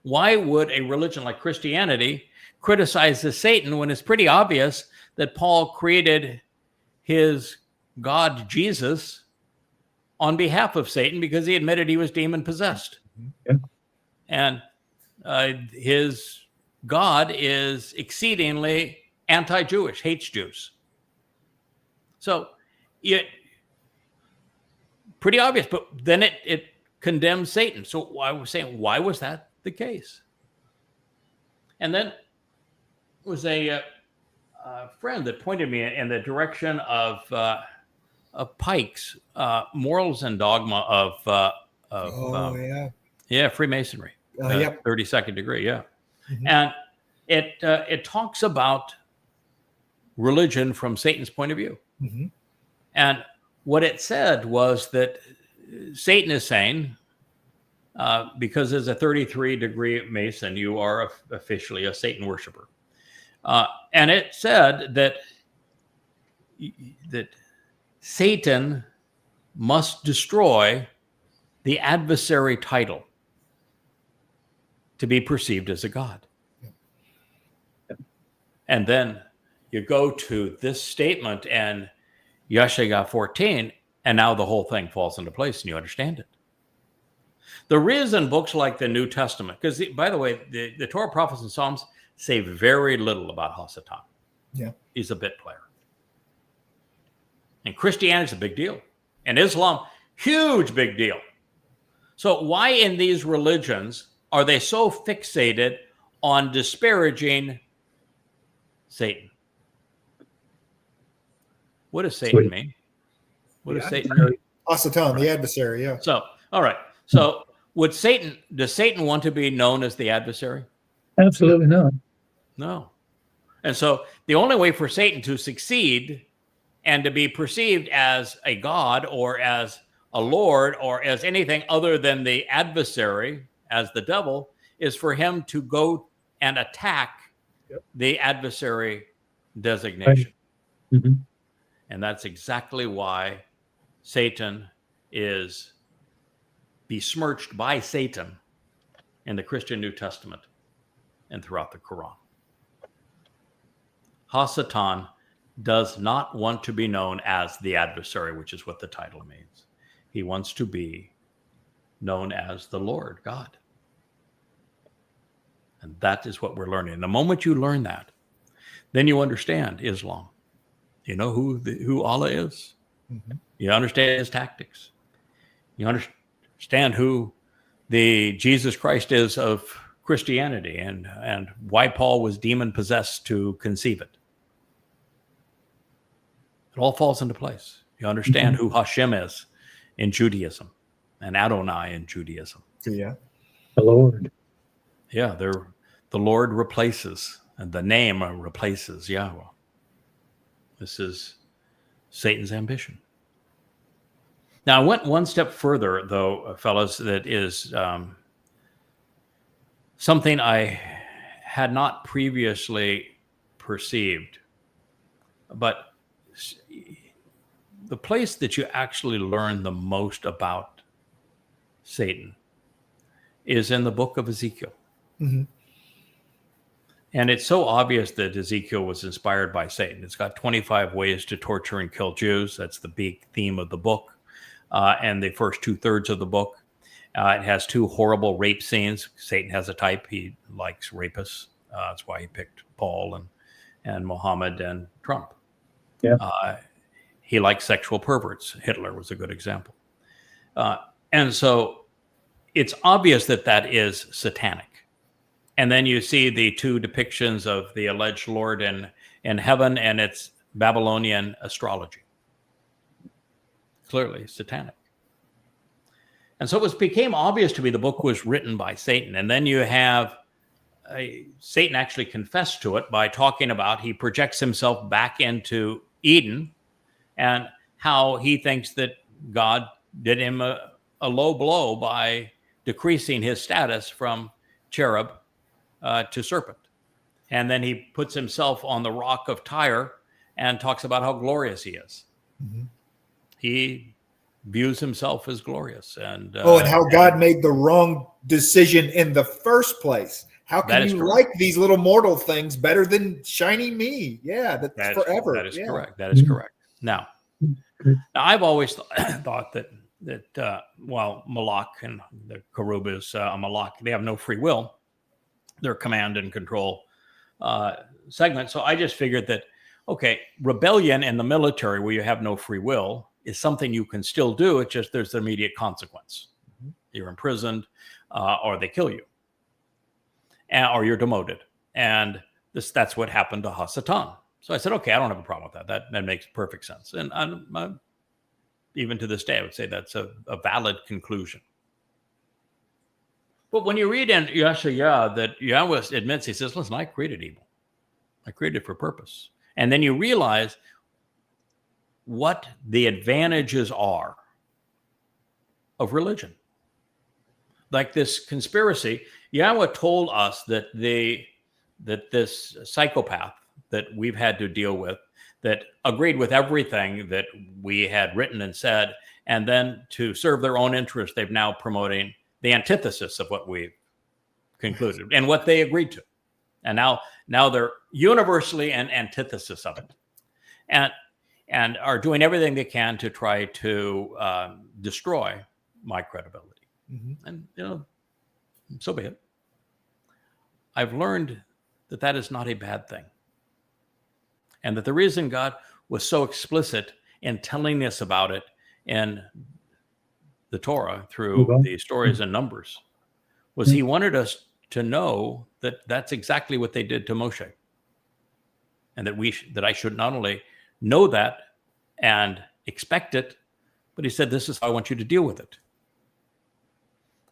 Why would a religion like Christianity criticize the Satan when it's pretty obvious that Paul created his God Jesus on behalf of Satan because he admitted he was demon possessed? Yeah. And his God is exceedingly anti-Jewish, hates Jews. So pretty obvious, but then it condemns Satan. So I was saying, why was that the case? And then was a friend that pointed me in the direction of Pike's Morals and Dogma of Freemasonry, Yep. 32nd degree, yeah. Mm-hmm. And it talks about religion from Satan's point of view. Mm-hmm. And what it said was that Satan is saying, because as a 33-degree Mason, you are officially a Satan worshiper. And it said that Satan must destroy the adversary title to be perceived as a god. Yeah. And then you go to this statement and Yashaya 14, and now the whole thing falls into place and you understand it. The reason books like the New Testament, because by the way, the Torah, Prophets, and Psalms say very little about Hasatan. Yeah. He's a bit player. And Christianity is a big deal. And Islam, huge big deal. So why in these religions are they so fixated on disparaging Satan? What does Satan mean? What does Satan mean? Hasatan, the adversary, yeah. So, all right. So does Satan want to be known as the adversary? Absolutely not. No. And so the only way for Satan to succeed and to be perceived as a god or as a lord or as anything other than the adversary, as the devil, is for him to go and attack Yep. the adversary designation. Mm-hmm. And that's exactly why Satan is besmirched by Satan in the Christian New Testament and throughout the Quran. Hasatan does not want to be known as the adversary, which is what the title means. He wants to be known as the Lord God. And that is what we're learning. The moment you learn that, then you understand Islam. You know who Allah is. Mm-hmm. You understand his tactics. You understand who the Jesus Christ is of Christianity and why Paul was demon possessed to conceive it. It all falls into place. You understand who Hashem is in Judaism and Adonai in Judaism. Yeah. The Lord. Yeah, the Lord replaces, and the name replaces Yahweh. This is Satan's ambition. Now, I went one step further, though, fellas, that is something I had not previously perceived. But the place that you actually learn the most about Satan is in the book of Ezekiel. Mm-hmm. And it's so obvious that Ezekiel was inspired by Satan. It's got 25 ways to torture and kill Jews. That's the big theme of the book. And the first 2/3 of the book. It has 2 horrible rape scenes. Satan has a type. He likes rapists. That's why he picked Paul and Muhammad and Trump. Yeah. He likes sexual perverts. Hitler was a good example. And so it's obvious that is satanic. And then you see the 2 depictions of the alleged Lord in heaven, and it's Babylonian astrology. Clearly satanic. And so it became obvious to me the book was written by Satan. And then you have Satan actually confessed to it by talking about he projects himself back into Eden and how he thinks that God did him a low blow by decreasing his status from cherub to serpent. And then he puts himself on the rock of Tyre and talks about how glorious he is. Mm-hmm. He views himself as glorious. And how God made the wrong decision in the first place. How can you like these little mortal things better than shiny me? Yeah, that's forever. That is correct. That is correct. Now I've always thought that while Malak and the Karub is a Malak, they have no free will. They're command and control segment. So I just figured that, okay, rebellion in the military where you have no free will is something you can still do. It's just there's the immediate consequence. Mm-hmm. You're imprisoned or they kill you or you're demoted. And that's what happened to Hasatan. So I said, okay, I don't have a problem with that. That makes perfect sense. And I'm, even to this day, I would say that's a valid conclusion. But when you read in Yeshaya that Yahweh admits, he says, listen, I created evil. I created it for purpose. And then you realize what the advantages are of religion. Like this conspiracy, Yahweh told us that this psychopath that we've had to deal with, that agreed with everything that we had written and said, and then to serve their own interest, they've now promoting the antithesis of what we concluded and what they agreed to. And now they're universally an antithesis of it. And are doing everything they can to try to destroy my credibility. Mm-hmm. And, so be it. I've learned that is not a bad thing. And that the reason God was so explicit in telling us about it in the Torah through the stories and Numbers was he wanted us to know that that's exactly what they did to Moshe. And that I should not only know that and expect it, but he said, this is how I want you to deal with it.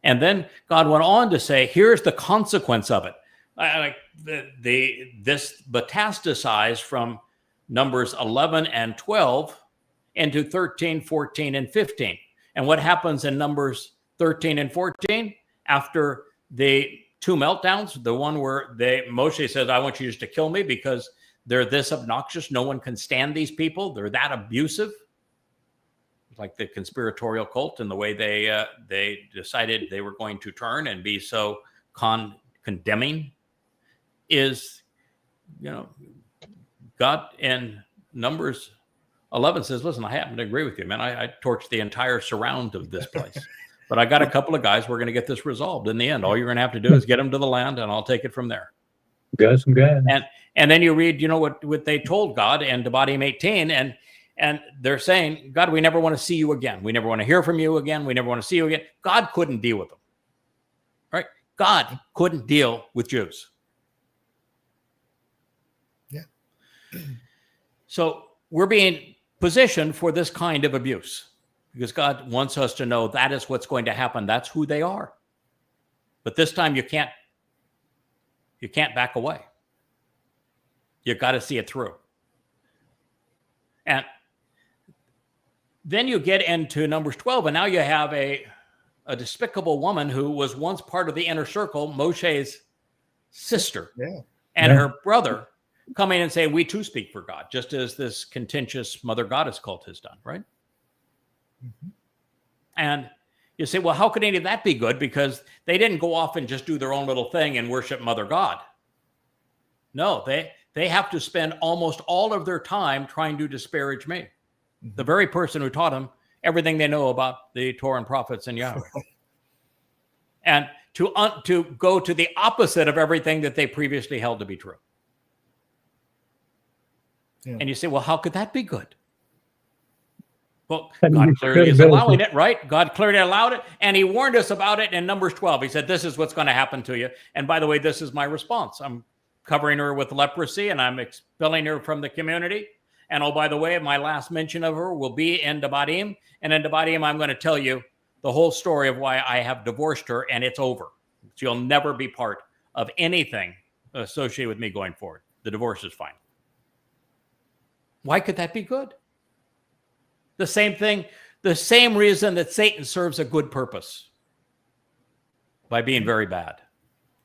And then God went on to say, here's the consequence of it. This metastasized from Numbers 11 and 12 into 13, 14, and 15. And what happens in Numbers 13 and 14? After the two meltdowns. The one where Moshe says, I want you just to kill me because they're this obnoxious. No one can stand these people. They're that abusive. Like the conspiratorial cult, and the way they decided they were going to turn and be so condemning is, God in Numbers 11 says, listen, I happen to agree with you, man. I torched the entire surround of this place. But I got a couple of guys. We're going to get this resolved in the end. All you're going to have to do is get them to the land, and I'll take it from there. Got some guys. And then you read, what they told God in Devarim 18, and they're saying, God, we never want to see you again. We never want to hear from you again. We never want to see you again. God couldn't deal with them. Right? God couldn't deal with Jews. Yeah. So we're being positioned for this kind of abuse because God wants us to know that is what's going to happen. That's who they are. But this time you can't back away. You've got to see it through. And then you get into Numbers 12, and now you have a despicable woman who was once part of the inner circle, Moshe's sister, and her brother coming and saying, we too speak for God, just as this contentious mother goddess cult has done, right? Mm-hmm. And you say, well, how could any of that be good? Because they didn't go off and just do their own little thing and worship Mother God. No, they have to spend almost all of their time trying to disparage me. Mm-hmm. The very person who taught them everything they know about the Torah and prophets and Yahweh. And to go to the opposite of everything that they previously held to be true. Yeah. And you say, well, how could that be good? Well, God clearly is allowing it, right? God clearly allowed it, and he warned us about it in Numbers 12. He said, this is what's going to happen to you. And by the way, this is my response. I'm covering her with leprosy, and I'm expelling her from the community. And oh, by the way, my last mention of her will be in Devarim. And in Devarim, I'm going to tell you the whole story of why I have divorced her, and it's over. So you'll never be part of anything associated with me going forward. The divorce is fine. Why could that be good? The same thing, the same reason that Satan serves a good purpose by being very bad.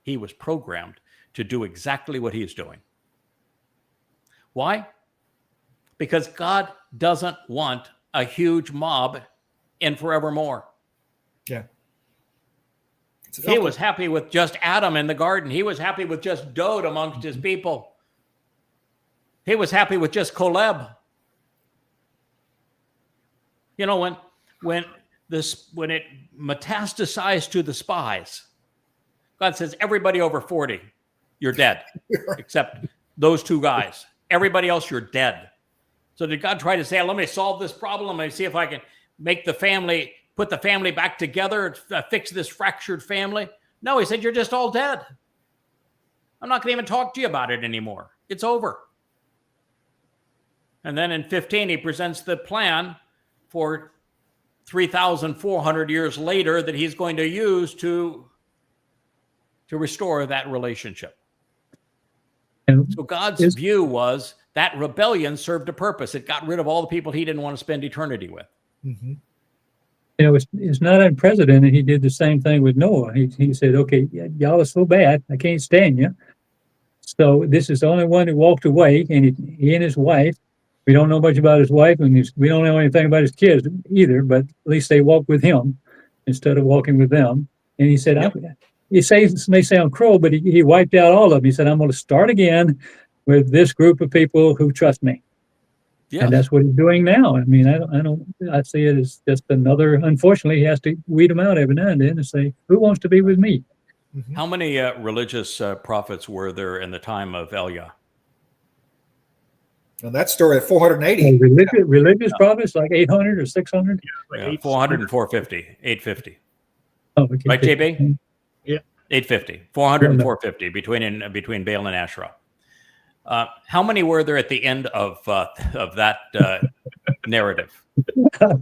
He was programmed to do exactly what he's doing. Why? Because God doesn't want a huge mob in forevermore. Yeah. He was happy with just Adam in the garden. He was happy with just Dod amongst his people. He was happy with just Koleb. When it metastasized to the spies, God says, everybody over 40, you're dead, except those two guys. Everybody else, you're dead. So did God try to say, let me solve this problem? Let me see if I can put the family back together, fix this fractured family? No, he said, you're just all dead. I'm not going to even talk to you about it anymore. It's over. And then in 15, he presents the plan for 3,400 years later that he's going to use to restore that relationship. And so God's view was that rebellion served a purpose. It got rid of all the people he didn't want to spend eternity with. Mm-hmm. It's not unprecedented. He did the same thing with Noah. He said, okay, y'all are so bad, I can't stand you. So this is the only one who walked away, and he and his wife, we don't know much about his wife, and we don't know anything about his kids either, but at least they walked with him instead of walking with them. And he said, it may sound cruel, but he wiped out all of them. He said, I'm going to start again with this group of people who trust me. Yes. And that's what he's doing now. I mean, I see it as just another, unfortunately, he has to weed them out every now and then and say, who wants to be with me? Mm-hmm. How many religious prophets were there in the time of Elia? Well, that story at 480. Religious prophets, like 800 or 600? Yeah, 400 and 450, 850. Oh, okay. Right, JB? Yeah. 850, 400 and 450 between Baal and Asherah. How many were there at the end of that narrative? I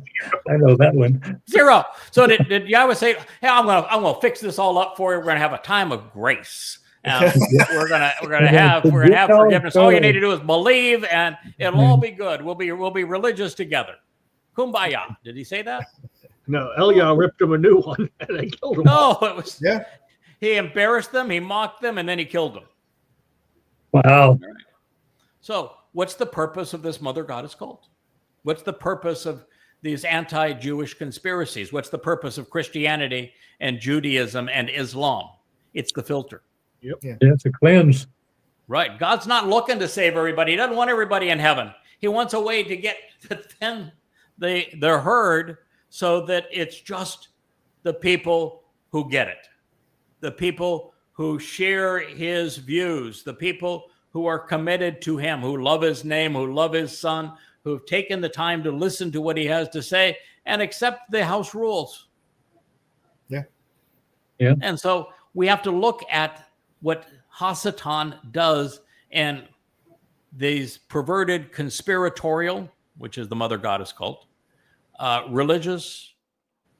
know that one. 0. So did Yahweh say, "Hey, I'm gonna fix this all up for you. We're gonna have a time of grace. We're gonna have forgiveness. All you need to do is believe, and it'll all be good. We'll be religious together. Kumbaya." Did he say that? No, Elia ripped him a new one and they killed him. No, it was He embarrassed them, he mocked them, and then he killed them. Wow. So what's the purpose of this mother goddess cult? What's the purpose of these anti-Jewish conspiracies? What's the purpose of Christianity and Judaism and Islam? It's the filter. Yep. Yeah, it's a cleanse. Right. God's not looking to save everybody. He doesn't want everybody in heaven. He wants a way to get the herd so that it's just the people who get it, the people who share his views, the people who are committed to him, who love his name, who love his son, who've taken the time to listen to what he has to say and accept the house rules. Yeah. Yeah. And so we have to look at what Hasatan does and these perverted conspiratorial, which is the mother goddess cult, religious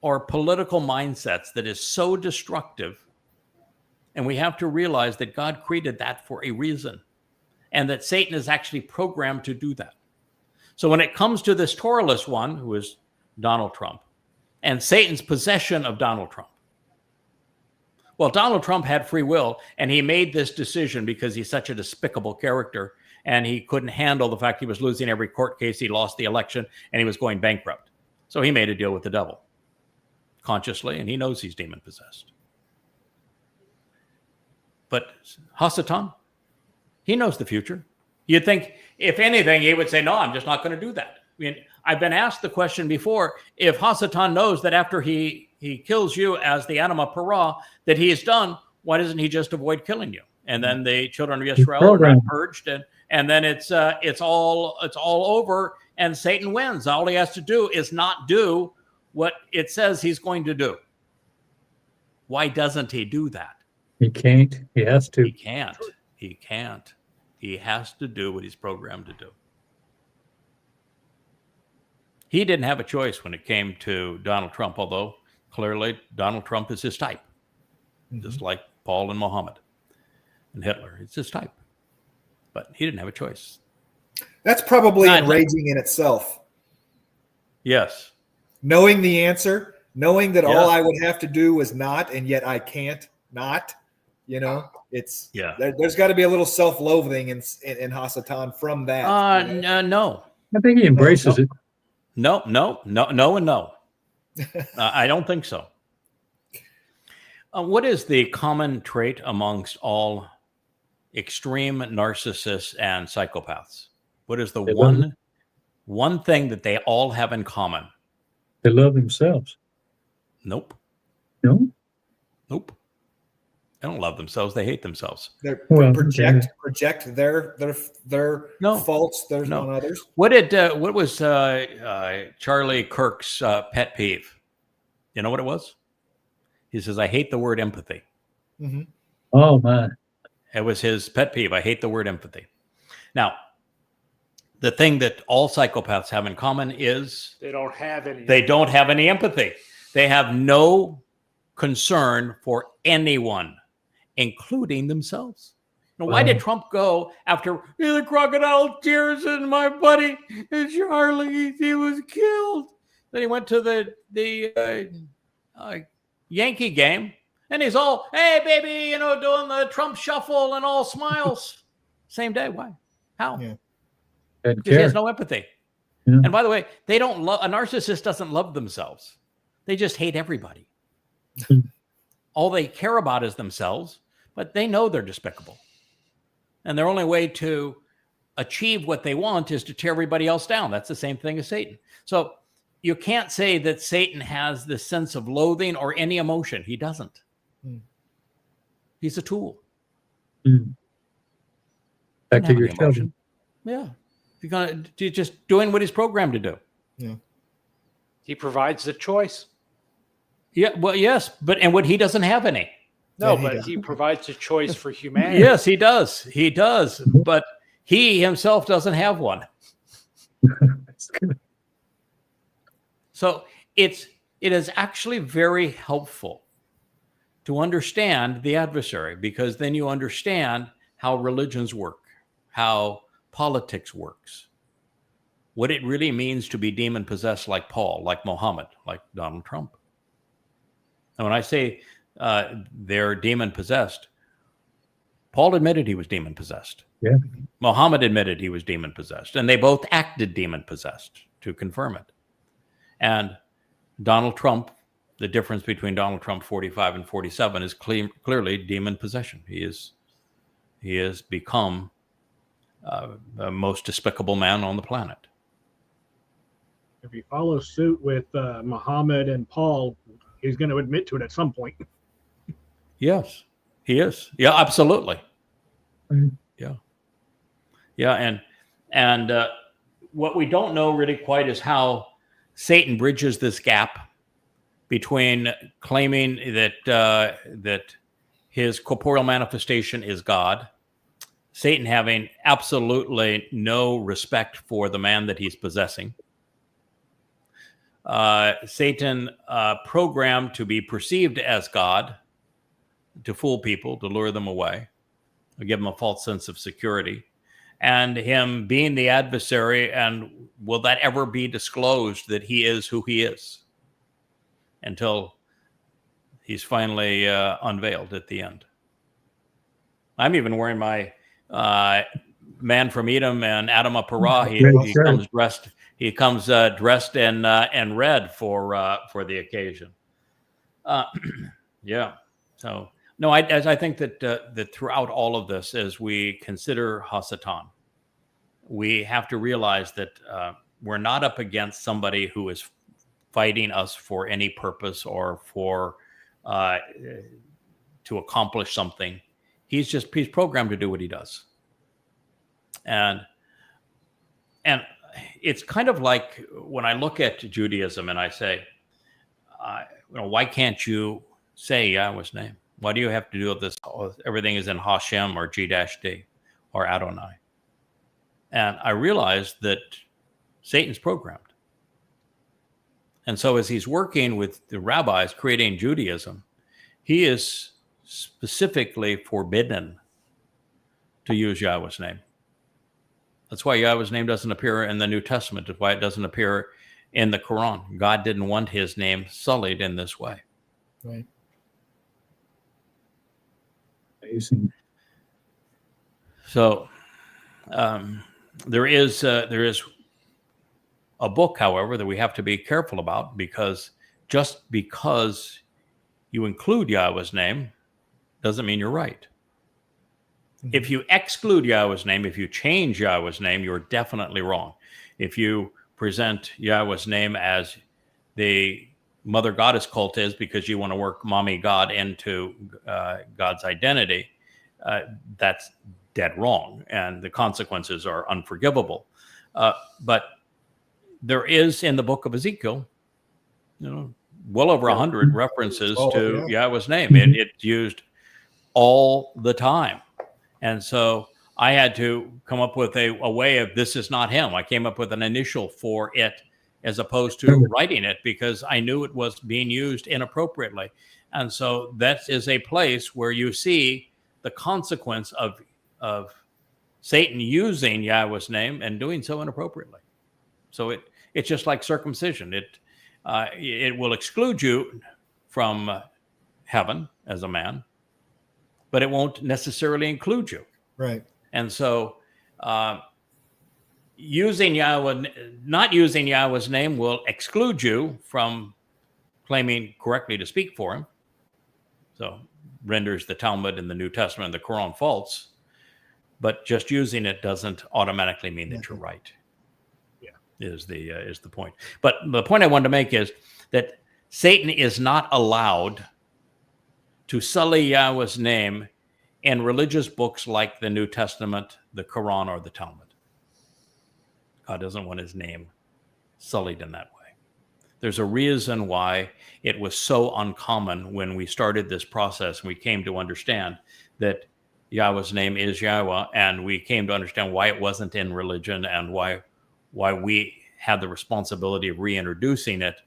or political mindsets that is so destructive. And we have to realize that God created that for a reason and that Satan is actually programmed to do that. So when it comes to this Torahless one, who is Donald Trump, and Satan's possession of Donald Trump, well, Donald Trump had free will, and he made this decision because he's such a despicable character, and he couldn't handle the fact he was losing every court case, he lost the election, and he was going bankrupt. So he made a deal with the devil consciously, and he knows he's demon-possessed. But Hasatan, he knows the future. You'd think, if anything, he would say, no, I'm just not going to do that. I mean, I've been asked the question before, if Hasatan knows that after he kills you as the anima para, that he is done, why doesn't he just avoid killing you? And then the children of Israel are not purged, and then it's all over, and Satan wins. All he has to do is not do what it says he's going to do. Why doesn't he do that? He can't. He has to. He can't. He can't. He has to do what he's programmed to do. He didn't have a choice when it came to Donald Trump, although clearly Donald Trump is his type, just like Paul and Muhammad and Hitler. It's his type. But he didn't have a choice. That's probably enraging in itself. Yes. Knowing the answer, knowing that all I would have to do was not, and yet I can't not, it's there's got to be a little self-loathing in Hasatan from that. No. I think he embraces it. No, and no. I don't think so. What is the common trait amongst all extreme narcissists and psychopaths? What is the one thing that they all have in common? They love themselves. Nope. No? Nope. They don't love themselves. They hate themselves. They project their faults on others. What was Charlie Kirk's pet peeve? You know what it was? He says, I hate the word empathy. Mm-hmm. Oh, my. It was his pet peeve. I hate the word empathy. Now, the thing that all psychopaths have in common is they don't have any. They don't have any empathy. They have no concern for anyone, including themselves. Now, why did Trump go after the crocodile tears and my buddy and Charlie? He was killed. Then he went to the Yankee game, and he's all, hey, baby, doing the Trump shuffle and all smiles. Same day. Why? How? Yeah. Because he has no empathy. Yeah. And by the way, they don't love, a narcissist doesn't love themselves. They just hate everybody. All they care about is themselves, but they know they're despicable. And their only way to achieve what they want is to tear everybody else down. That's the same thing as Satan. So you can't say that Satan has this sense of loathing or any emotion. He doesn't. He's a tool. Back to your children. Yeah. You're just doing what he's programmed to do. Yeah. He provides the choice. Yeah, well, yes, and what he doesn't have any. No, but he provides a choice for humanity. Yes, he does. He does, but he himself doesn't have one. That's good. So it is actually very helpful to understand the adversary, because then you understand how religions work, how politics works, what it really means to be demon-possessed like Paul, like Muhammad, like Donald Trump. And when I say they're demon possessed. Paul admitted he was demon possessed. Yeah. Muhammad admitted he was demon possessed, and they both acted demon possessed to confirm it. And Donald Trump, the difference between Donald Trump 45 and 47 is clearly demon possession. He has become the most despicable man on the planet. If he follows suit with Muhammad and Paul, he's going to admit to it at some point. Yes, he is. Yeah, absolutely. Mhm. Yeah, and what we don't know really quite is how Satan bridges this gap between claiming that his corporeal manifestation is God, Satan having absolutely no respect for the man that he's possessing, Satan programmed to be perceived as God, to fool people, to lure them away, to give them a false sense of security, and him being the adversary. And will that ever be disclosed that he is who he is, until he's finally unveiled at the end? I'm even wearing my Man from Edom and Adam of Parah. He comes dressed in red for the occasion. Yeah. So no, I think that throughout all of this, as we consider Hasatan, we have to realize that we're not up against somebody who is fighting us for any purpose or for to accomplish something. He's programmed to do what he does. And it's kind of like when I look at Judaism and I say, why can't you say Yahweh's name? Why do you have to do this? Everything is in Hashem or G-D or Adonai. And I realized that Satan's programmed. And so as he's working with the rabbis creating Judaism, he is specifically forbidden to use Yahweh's name. That's why Yahweh's name doesn't appear in the New Testament. That's why it doesn't appear in the Quran. God didn't want his name sullied in this way. Right. Amazing. So there is a book, however, that we have to be careful about, because just because you include Yahweh's name doesn't mean you're right. If you exclude Yahweh's name, if you change Yahweh's name, you're definitely wrong. If you present Yahweh's name as the mother goddess cult is because you want to work mommy God into God's identity, that's dead wrong, and the consequences are unforgivable. But there is in the book of Ezekiel, well over 100 references to Yahweh's name. It's used all the time. And so I had to come up with a way of, this is not him. I came up with an initial for it as opposed to writing it, because I knew it was being used inappropriately. And so that is a place where you see the consequence of Satan using Yahweh's name and doing so inappropriately. So it's just like circumcision. It will exclude you from heaven as a man, but it won't necessarily include you. Right. And so not using Yahweh's name will exclude you from claiming correctly to speak for him. So renders the Talmud and the New Testament and the Quran false, but just using it doesn't automatically mean that you're right. Yeah, is the point. But the point I wanted to make is that Satan is not allowed to sully Yahweh's name in religious books like the New Testament, the Quran, or the Talmud. God doesn't want his name sullied in that way. There's a reason why it was so uncommon when we started this process. We came to understand that Yahweh's name is Yahweh, and we came to understand why it wasn't in religion and why we had the responsibility of reintroducing it.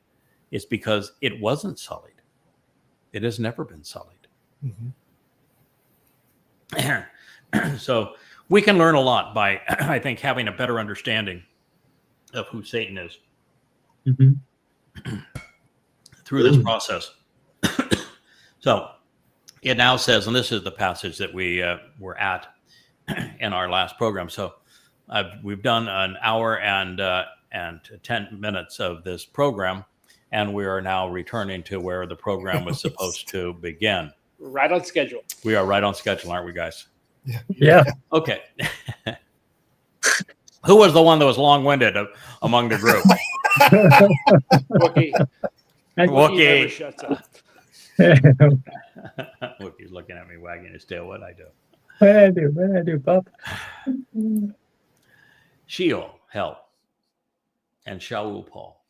It's because it wasn't sullied. It has never been sullied. Mm-hmm. So we can learn a lot by, I think, having a better understanding of who Satan is through this process. So it now says, and this is the passage that we were at in our last program. So we've done an hour and 10 minutes of this program, and we are now returning to where the program was supposed to begin. Right on schedule. We are right on schedule, aren't we, guys? Yeah. Okay. Who was the one that was long-winded among the group? Wookie. Wookie. Never shuts up. Wookie's looking at me, wagging his tail. What I do? What I do, Pop? Sheol, hell, and Shaul, Paul,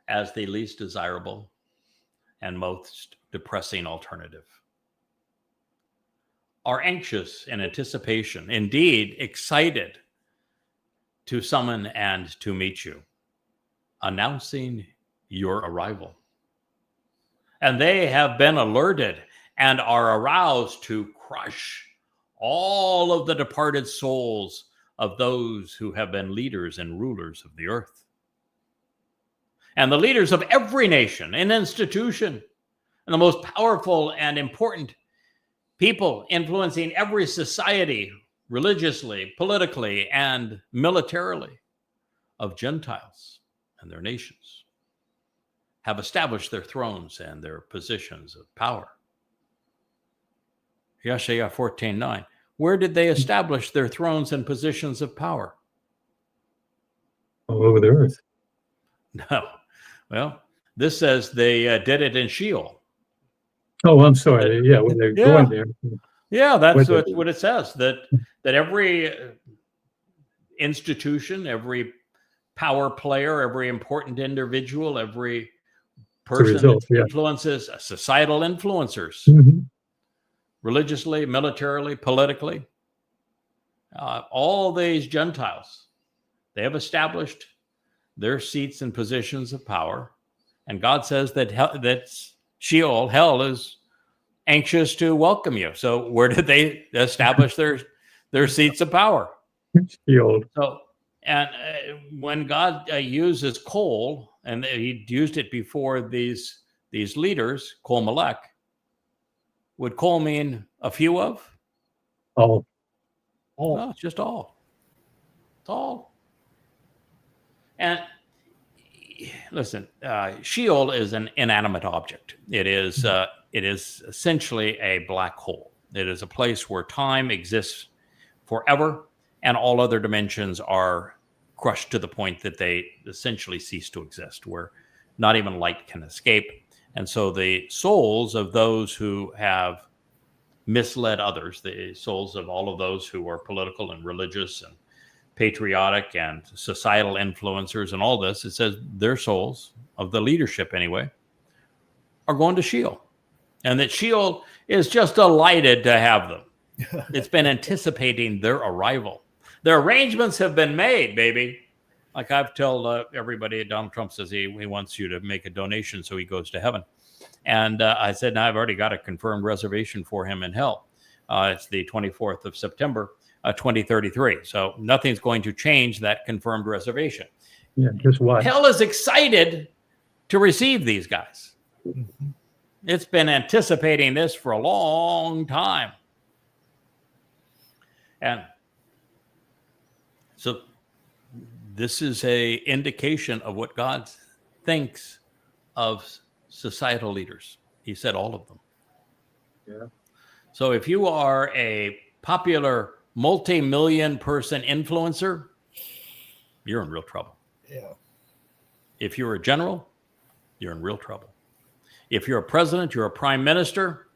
as the least desirable and most depressing alternative, are anxious in anticipation, indeed excited to summon and to meet you, announcing your arrival. And they have been alerted and are aroused to crush all of the departed souls of those who have been leaders and rulers of the earth. And the leaders of every nation and institution, and the most powerful and important people influencing every society, religiously, politically, and militarily, of Gentiles and their nations, have established their thrones and their positions of power. Yeshaya 14:9. Where did they establish their thrones and positions of power? All over the earth. No. Well, this says they did it in Sheol. Oh, I'm sorry. Yeah, when they're going there. Yeah, that's With what it says. That every institution, every power player, every important individual, every person result, that yeah. influences societal influencers, Mhm. religiously, militarily, politically, all these Gentiles, they have established their seats and positions of power. And God says that Sheol, hell, is anxious to welcome you. So where did they establish their seats of power? Sheol. So, and when God uses coal, and he used it before these leaders, Kol Melech, would coal mean a few of? All. No, it's just all. It's all. And listen, Sheol is an inanimate object. It is essentially a black hole. It is a place where time exists forever, and all other dimensions are crushed to the point that they essentially cease to exist, where not even light can escape. And so the souls of those who have misled others, the souls of all of those who are political and religious and patriotic and societal influencers and all this, it says their souls, of the leadership anyway, are going to Sheol. And that Sheol is just delighted to have them. It's been anticipating their arrival. Their arrangements have been made, baby. Like I've told everybody, Donald Trump says he wants you to make a donation so he goes to heaven. And I said, no, I've already got a confirmed reservation for him in hell. It's the 24th of September, 2033. So nothing's going to change that confirmed reservation. Yeah, just watch. Hell is excited to receive these guys. Mm-hmm. It's been anticipating this for a long time. And so this is a indication of what God thinks of societal leaders. He said all of them. Yeah. So if you are a popular multi-million person influencer, you're in real trouble. Yeah. If you're a general, you're in real trouble. If you're a president, you're a prime minister,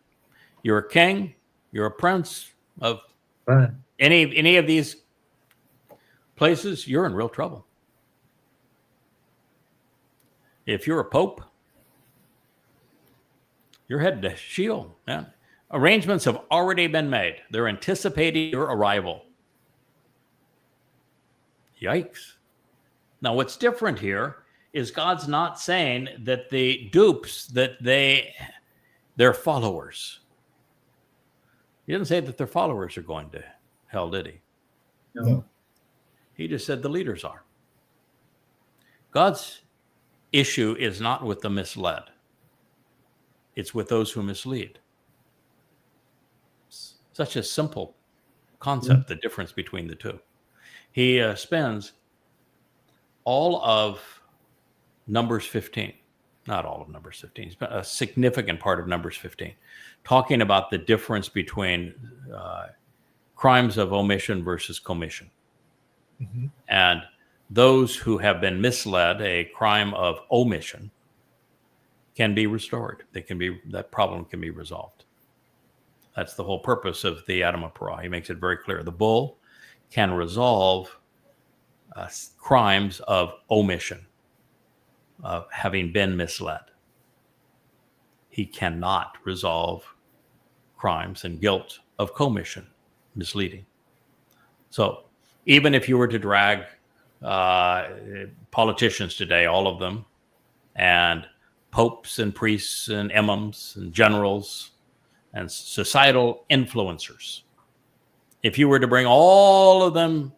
you're a king, you're a prince of Right. any of these places, you're in real trouble. If you're a pope, you're headed to Sheol. Yeah. Arrangements have already been made. They're anticipating your arrival. Yikes. Now, what's different here is God's not saying that the dupes, that they're followers. He didn't say that their followers are going to hell, did he? No. He just said the leaders are. God's issue is not with the misled. It's with those who mislead. Such a simple concept, the difference between the two. He spends all of Numbers 15, not all of Numbers 15, but a significant part of Numbers 15, talking about the difference between crimes of omission versus commission. Mhm. And those who have been misled, a crime of omission, can be restored. That problem can be resolved. That's the whole purpose of the Adama Parah. He makes it very clear. The bull can resolve crimes of omission, of having been misled. He cannot resolve crimes and guilt of commission, misleading. So even if you were to drag politicians today, all of them, and popes and priests and imams and generals and societal influencers, if you were to bring all of them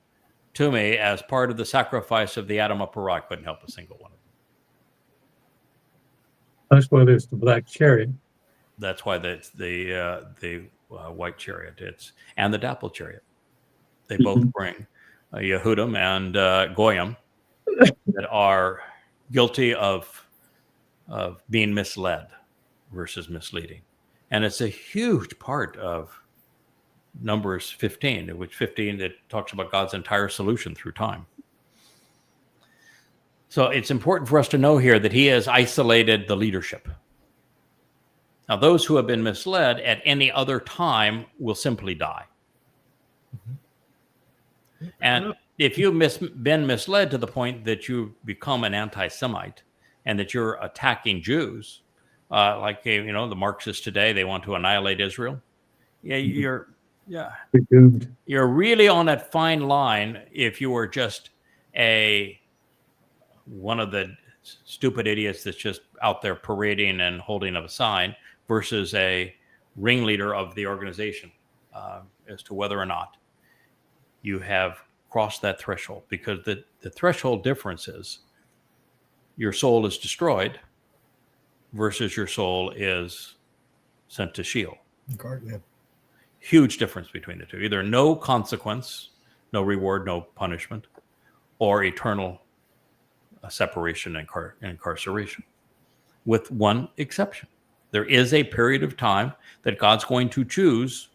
to me as part of the sacrifice of the Adama Parah, I couldn't help a single one of them. That's why there's the black chariot. That's why the white chariot and the dapple chariot. They both bring Yehudim and Goyim that are guilty of being misled versus misleading. And it's a huge part of Numbers 15, which 15, it talks about God's entire solution through time. So it's important for us to know here that he has isolated the leadership. Now, those who have been misled at any other time will simply die. And if you've been misled to the point that you become an anti-Semite and that you're attacking Jews, like the Marxists today, they want to annihilate Israel. Yeah, you're Doomed. You're really on that fine line if you were just one of the stupid idiots that's just out there parading and holding up a sign versus a ringleader of the organization, as to whether or not you have crossed that threshold. Because the threshold difference is your soul is destroyed versus your soul is sent to Sheol. Okay, yeah. Huge difference between the two. Either no consequence, no reward, no punishment, or eternal separation and incarceration, with one exception. There is a period of time that God's going to choose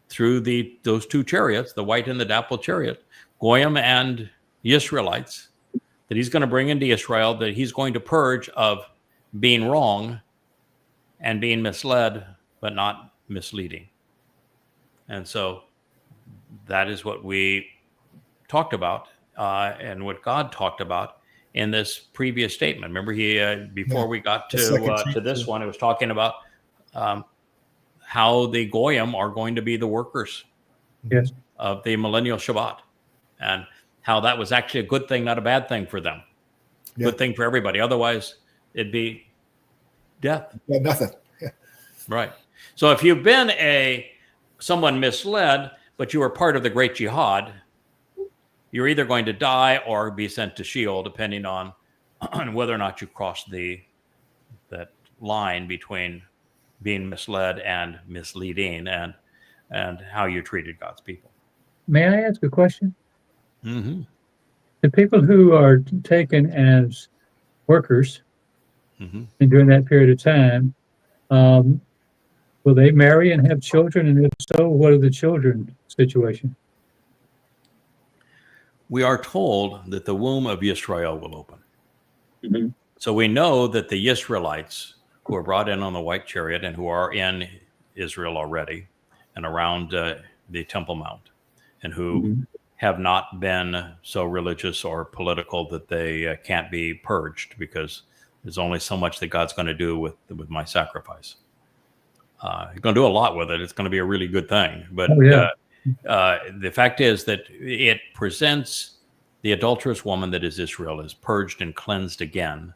through those two chariots, the white and the dapple chariot, Goyim and Israelites, that he's going to bring into Israel, that he's going to purge of being wrong and being misled, but not misleading. And so that is what we talked about and what God talked about in this previous statement. Remember, before we got to this one, it was talking about how the Goyim are going to be the workers of the millennial Shabbat, and how that was actually a good thing, not a bad thing for them. Good thing for everybody. Otherwise, it'd be death. Yeah, nothing. Yeah. Right. So if you've been someone misled, but you were part of the great jihad, you're either going to die or be sent to Sheol, depending on whether or not you crossed that line between being misled and misleading, and how you treated God's people. May I ask a question? Mm-hmm. The people who are taken as workers and during that period of time, will they marry and have children? And if so, what are the children's situation? We are told that the womb of Israel will open. So we know that the Israelites who are brought in on the white chariot and who are in Israel already and around the Temple Mount, and who have not been so religious or political that they can't be purged, because there's only so much that God's going to do with my sacrifice. He's going to do a lot with it. It's going to be a really good thing. But the fact is that it presents the adulterous woman that is Israel is purged and cleansed again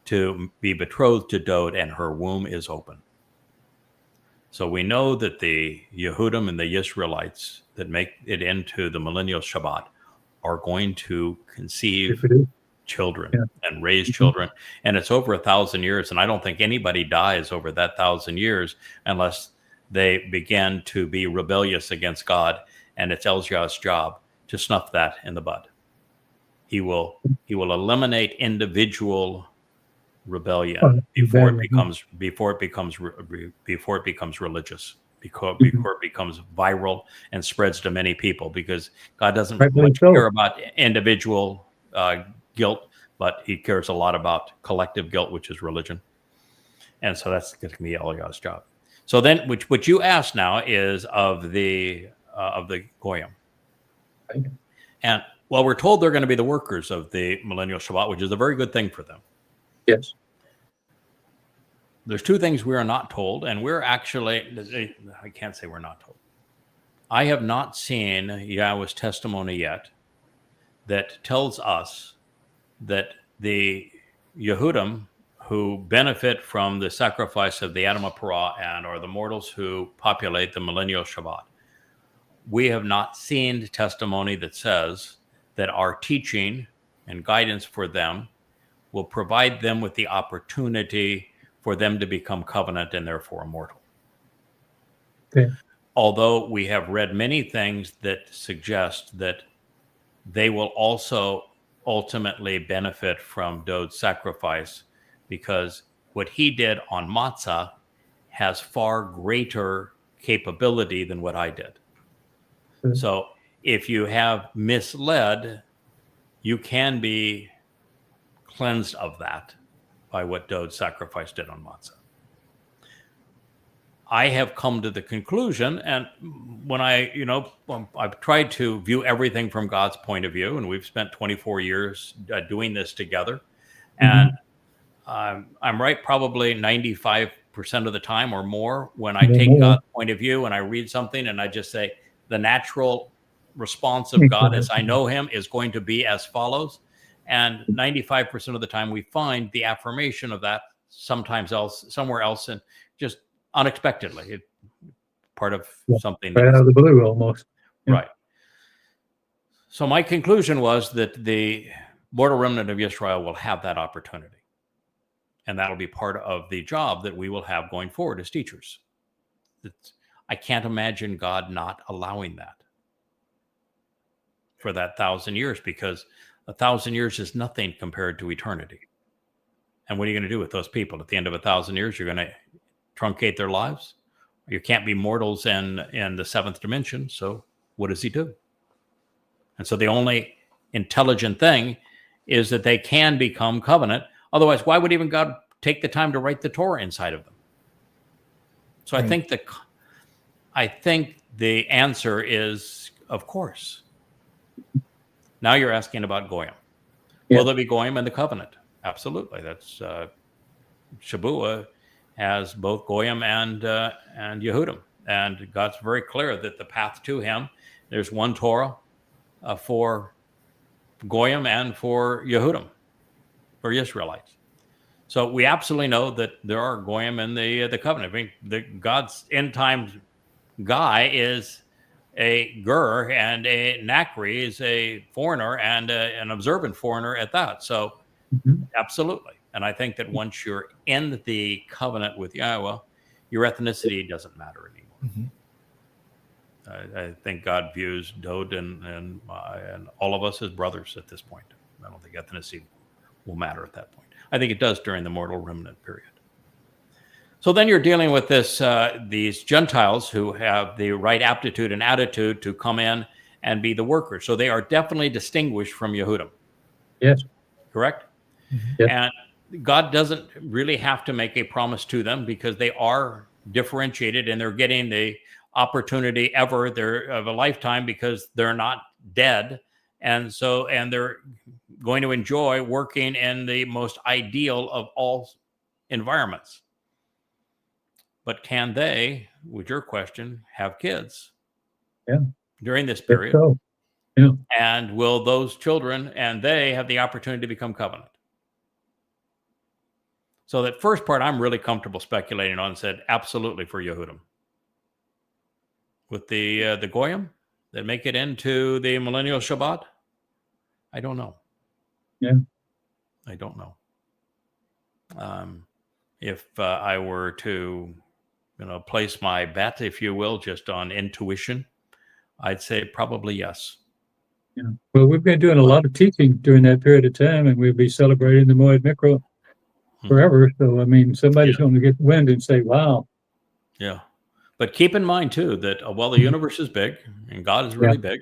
to be betrothed to Dod, and her womb is open. So we know that the Yehudim and the Israelites that make it into the millennial Shabbat are going to conceive children and raise children. And it's over 1,000 years. And I don't think anybody dies over that 1,000 years unless they begin to be rebellious against God, and it's Elijah's job to snuff that in the bud. He will eliminate individual rebellion before it becomes religious, before it becomes viral and spreads to many people, because God doesn't much care about individual guilt, but he cares a lot about collective guilt, which is religion. And so that's going to be Elijah's job. So then, what you asked now is of the Goyim. Right. And well, we're told they're going to be the workers of the millennial Shabbat, which is a very good thing for them. Yes. There's two things we are not told, and we're actually, I can't say we're not told. I have not seen Yahweh's testimony yet that tells us that the Yehudim who benefit from the sacrifice of the Adam Parah and are the mortals who populate the millennial Shabbat. We have not seen testimony that says that our teaching and guidance for them will provide them with the opportunity for them to become covenant and therefore immortal. Okay. Although we have read many things that suggest that they will also ultimately benefit from Dod's sacrifice, because what he did on matzah has far greater capability than what I did. Mm-hmm. So if you have misled, you can be cleansed of that by what Dod's sacrifice did on matzah. I have come to the conclusion, and when I've tried to view everything from God's point of view, and we've spent 24 years doing this together, and I'm right probably 95% of the time or more when I take God's point of view and I read something and I just say, the natural response of God as I know him is going to be as follows. And 95% of the time we find the affirmation of that somewhere else, and just unexpectedly, part of something right out of the blue almost. Yeah. Right. So my conclusion was that the mortal remnant of Israel will have that opportunity. And that'll be part of the job that we will have going forward as teachers. I can't imagine God not allowing that for that 1,000 years, because 1,000 years is nothing compared to eternity. And what are you going to do with those people at the end of 1,000 years? You're going to truncate their lives. You can't be mortals in the seventh dimension. So what does he do? And so the only intelligent thing is that they can become covenant. Otherwise, why would even God take the time to write the Torah inside of them? So right. I think the answer is, of course. Now you're asking about Goyim. Yeah. Will there be Goyim in the covenant? Absolutely. That's Shabbat has both Goyim and Yehudim. And God's very clear that the path to him, there's one Torah for Goyim and for Yehudim, for Israelites. So we absolutely know that there are Goyim in the covenant. I mean, God's end times guy is a Gur, and a Nakri is a foreigner, and an observant foreigner at that. So absolutely. And I think that once you're in the covenant with Yahweh, your ethnicity doesn't matter anymore. I think God views Dod and all of us as brothers at this point. I don't think ethnicity will matter at that point. I think it does during the mortal remnant period. So then you're dealing with these Gentiles who have the right aptitude and attitude to come in and be the workers. So they are definitely distinguished from Yehudim. Yes. Correct? Yes. And God doesn't really have to make a promise to them, because they are differentiated and they're getting the opportunity of a lifetime, because they're not dead. And they're going to enjoy working in the most ideal of all environments. But can they, with your question, have kids? Yeah. During this period? So. Yeah. And will those children and they have the opportunity to become covenant? So that first part I'm really comfortable speculating on, said absolutely for Yehudim. With the Goyim that make it into the millennial Shabbat, I don't know. Yeah. I don't know. If I were to place my bet, if you will, just on intuition, I'd say probably yes. Yeah. Well, we've been doing a lot of teaching during that period of time, and we'll be celebrating the Moed Mikra forever. So, I mean, somebody's going to get wind and say, wow. Yeah. But keep in mind, too, that while the universe is big and God is really big,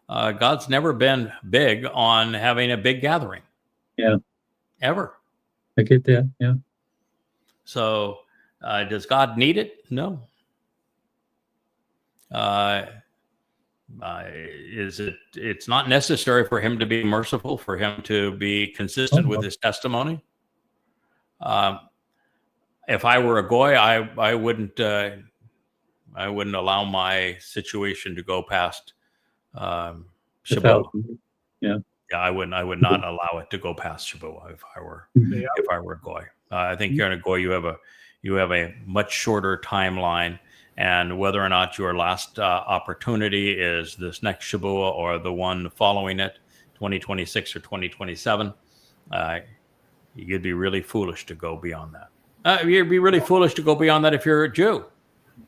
God's never been big on having a big gathering. Yeah. Ever. I get that. Yeah. So does God need it? No. It's not necessary for him to be merciful, for him to be consistent with his testimony. If I were a goy, I wouldn't allow my situation to go past Shabbat. Yeah. Yeah, I would not allow it to go past Shabbat if I were a goy. I think you're in a goy. You have a much shorter timeline, and whether or not your last opportunity is this next Shabbat or the one following it, 2026 or 2027, you'd be really foolish to go beyond that. You'd be really foolish to go beyond that if you're a Jew,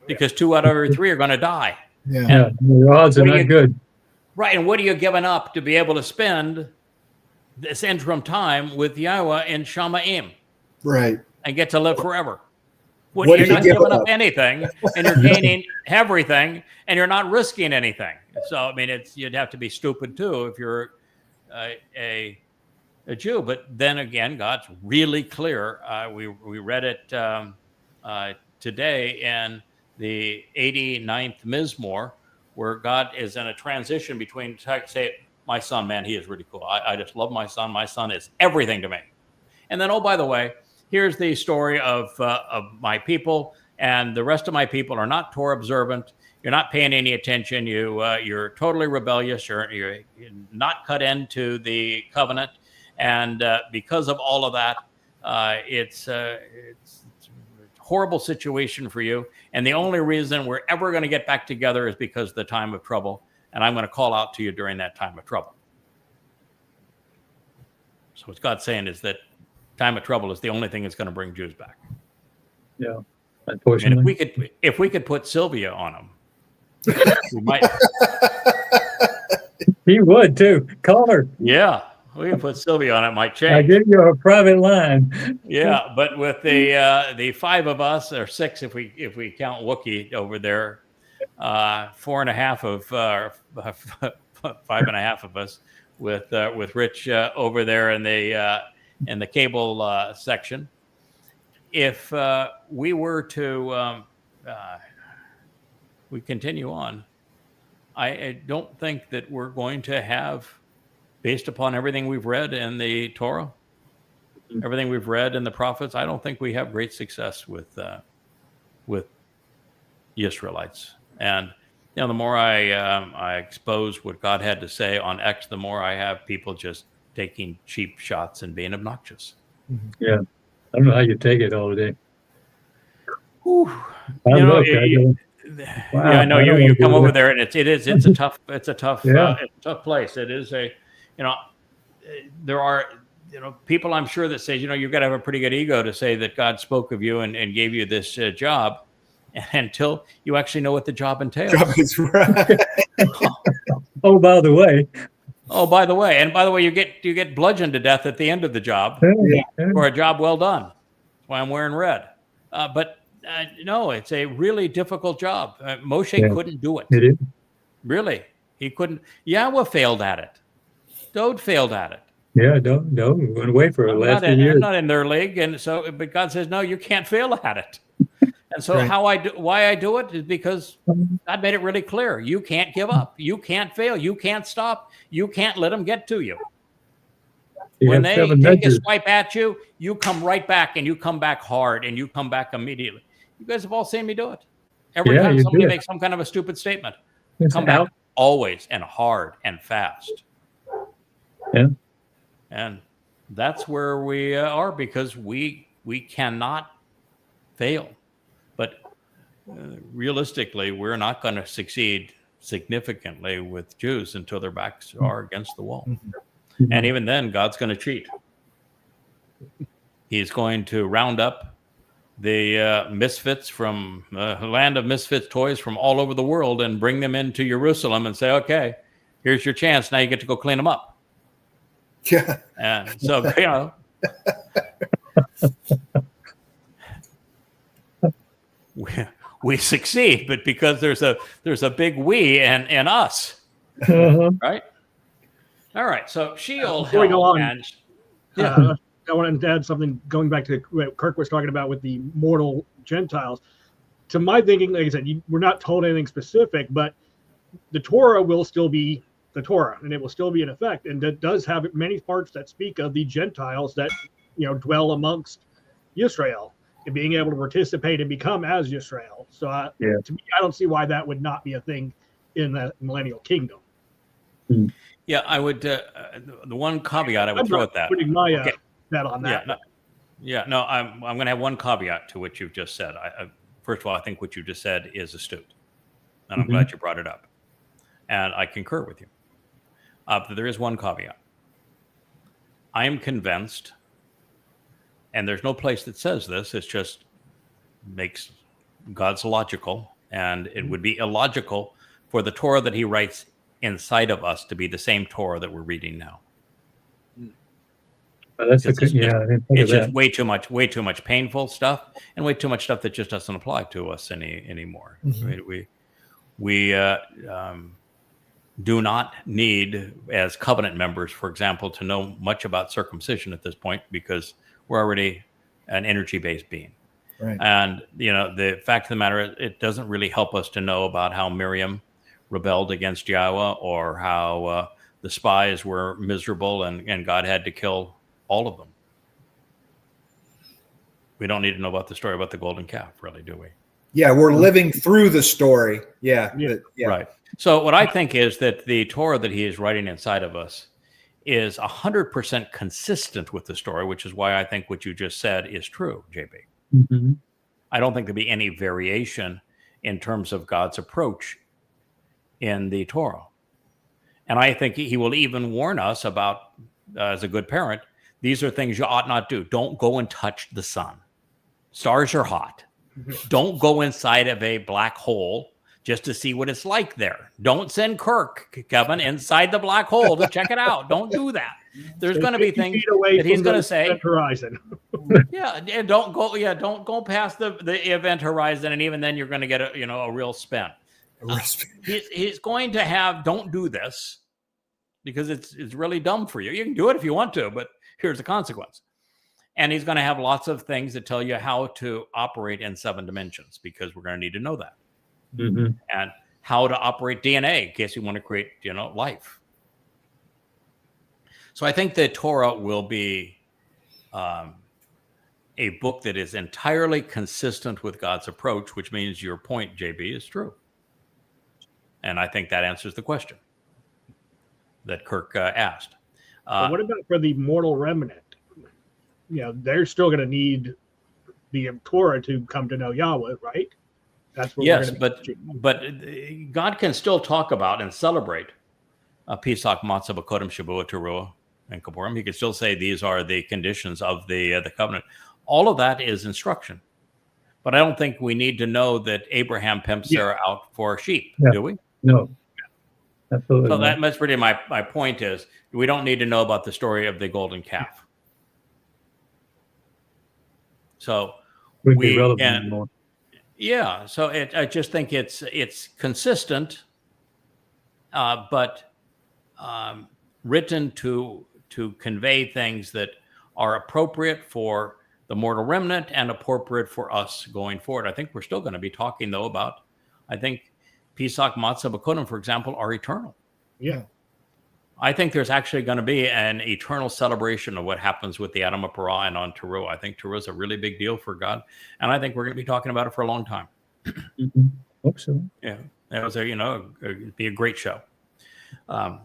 because 2 out of every 3 are going to die. Yeah, the odds are not good. Right, and what are you giving up to be able to spend this interim time with Yahweh in Shamaim? Right. And get to live forever. What You're not giving up anything, and you're gaining everything, and you're not risking anything. So, I mean, you'd have to be stupid, too, if you're a Jew. But then again, God's really clear. We read it today in the 89th Mizmor, where God is in a transition between, say, my son, man, he is really cool. I just love my son. My son is everything to me. And then, oh, by the way, here's the story of my people, and the rest of my people are not Torah observant. You're not paying any attention. You're totally rebellious. You're not cut into the covenant. And because of all of that, it's a horrible situation for you. And the only reason we're ever going to get back together is because of the time of trouble. And I'm going to call out to you during that time of trouble. So what God's saying is that time of trouble is the only thing that's going to bring Jews back. Yeah, unfortunately. And if we could put Sylvia on them, we might. He would too. Call her. Yeah, we can put Sylvia on it. Might change. I give you a private line. Yeah, but with the 5 of us, or 6 if we count Wookiee over there, 4.5 of 5.5 of us with Rich over there in the cable section. If we were to we continue on, I don't think that we're going to have, based upon everything we've read in the Torah, everything we've read in the prophets, I don't think we have great success with Israelites. And the more I expose what God had to say on X, the more I have people just taking cheap shots and being obnoxious. Yeah, I don't know how you take it all day. Whew. Wow, I know you come over there, and it's a tough place. It is there are people, I'm sure, that say you've got to have a pretty good ego to say that God spoke of you and gave you this job, until you actually know what the job entails. Is right. Oh, by the way. Oh, by the way, you get bludgeoned to death at the end of the job for a job well done. That's why I'm wearing red. But no, it's a really difficult job. Moshe couldn't do it. It is. Really, he couldn't. Yahweh failed at it. Dode failed at it. Yeah, no, we went away for the last few years. I'm not in their league, and so, but God says, no, you can't fail at it. And so why I do it is because God made it really clear. You can't give up. You can't fail. You can't stop. You can't let them get to you. When they take a swipe at you, you come right back, and you come back hard, and you come back immediately. You guys have all seen me do it. Every time somebody makes some kind of a stupid statement, come back always and hard and fast. Yeah. And that's where we are, because we cannot fail. But realistically, we're not going to succeed significantly with Jews until their backs are against the wall. Mm-hmm. And even then, God's going to cheat. He's going to round up the misfits from land of misfits toys from all over the world and bring them into Jerusalem and say, okay, here's your chance. Now you get to go clean them up. Yeah. And so, you know, we succeed, but because there's a big we and us, right? All right. So Sheol, Before we go on, and I wanted to add something going back to what Kirk was talking about with the mortal Gentiles. To my thinking, like I said, we're not told anything specific, but the Torah will still be the Torah, and it will still be in effect. And it does have many parts that speak of the Gentiles that, you know, dwell amongst Yisrael and being able to participate and become as Yisrael. So to me, I don't see why that would not be a thing in the millennial kingdom. Yeah, I would. The one caveat I would throw at that. Putting my bet on that. I'm going to have one caveat to what you've just said. First of all, I think what you just said is astute, and I'm glad you brought it up, and I concur with you. But there is one caveat. I am convinced, and there's no place that says this. It just makes God's logical, and it would be illogical for the Torah that He writes inside of us to be the same Torah that we're reading now. That's it's just way too much painful stuff and way too much stuff that just doesn't apply to us anymore. We do not need, as covenant members, for example, to know much about circumcision at this point because we're already an energy-based being. Right. And, you know, the fact of the matter is it doesn't really help us to know about how Miriam rebelled against Yahweh or how the spies were miserable and God had to kill all of them. We don't need to know about the story about the golden calf, really, do we? Yeah, we're living through the story. Yeah. Right. So what I think is that the Torah that He is writing inside of us is 100% consistent with the story, which is why I think what you just said is true, JB. I don't think there'll be any variation in terms of God's approach in the Torah. And I think He will even warn us about, as a good parent, these are things you ought not do. Don't go and touch the sun. Stars are hot. Don't go inside of a black hole just to see what it's like there. Don't send Kirk, Kevin, inside the black hole to check it out. Don't do that. There's going to be things that he's going to say. Horizon. Don't go past the event horizon, and even then you're going to get a real spin. He's going to have, don't do this because it's really dumb for you. You can do it if you want to, but here's the consequence. And he's going to have lots of things that tell you how to operate in 7 dimensions because we're going to need to know that. And how to operate DNA in case you want to create, life. So I think the Torah will be a book that is entirely consistent with God's approach, which means your point, JB, is true. And I think that answers the question that Kirk asked. What about for the mortal remnant? They're still going to need the Torah to come to know Yahweh, right? That's what yes, but God can still talk about and celebrate Pesach, Matzah, B'Kodem, Shavuot, Teruah, and Kippurim. He can still say these are the conditions of the covenant. All of that is instruction. But I don't think we need to know that Abraham pimped Sarah out for sheep, do we? No. Absolutely. So that's really my point is we don't need to know about the story of the golden calf. So so I just think it's consistent, but written to convey things that are appropriate for the mortal remnant and appropriate for us going forward. I think we're still going to be talking though about, I think Pesach, Matzah, B'Kodem, for example, are eternal. Yeah. I think there's actually going to be an eternal celebration of what happens with the Adam of Parah and on Teruah. I think Teruah is a really big deal for God, and I think we're going to be talking about it for a long time. Hope so. Yeah, it was it'd be a great show, and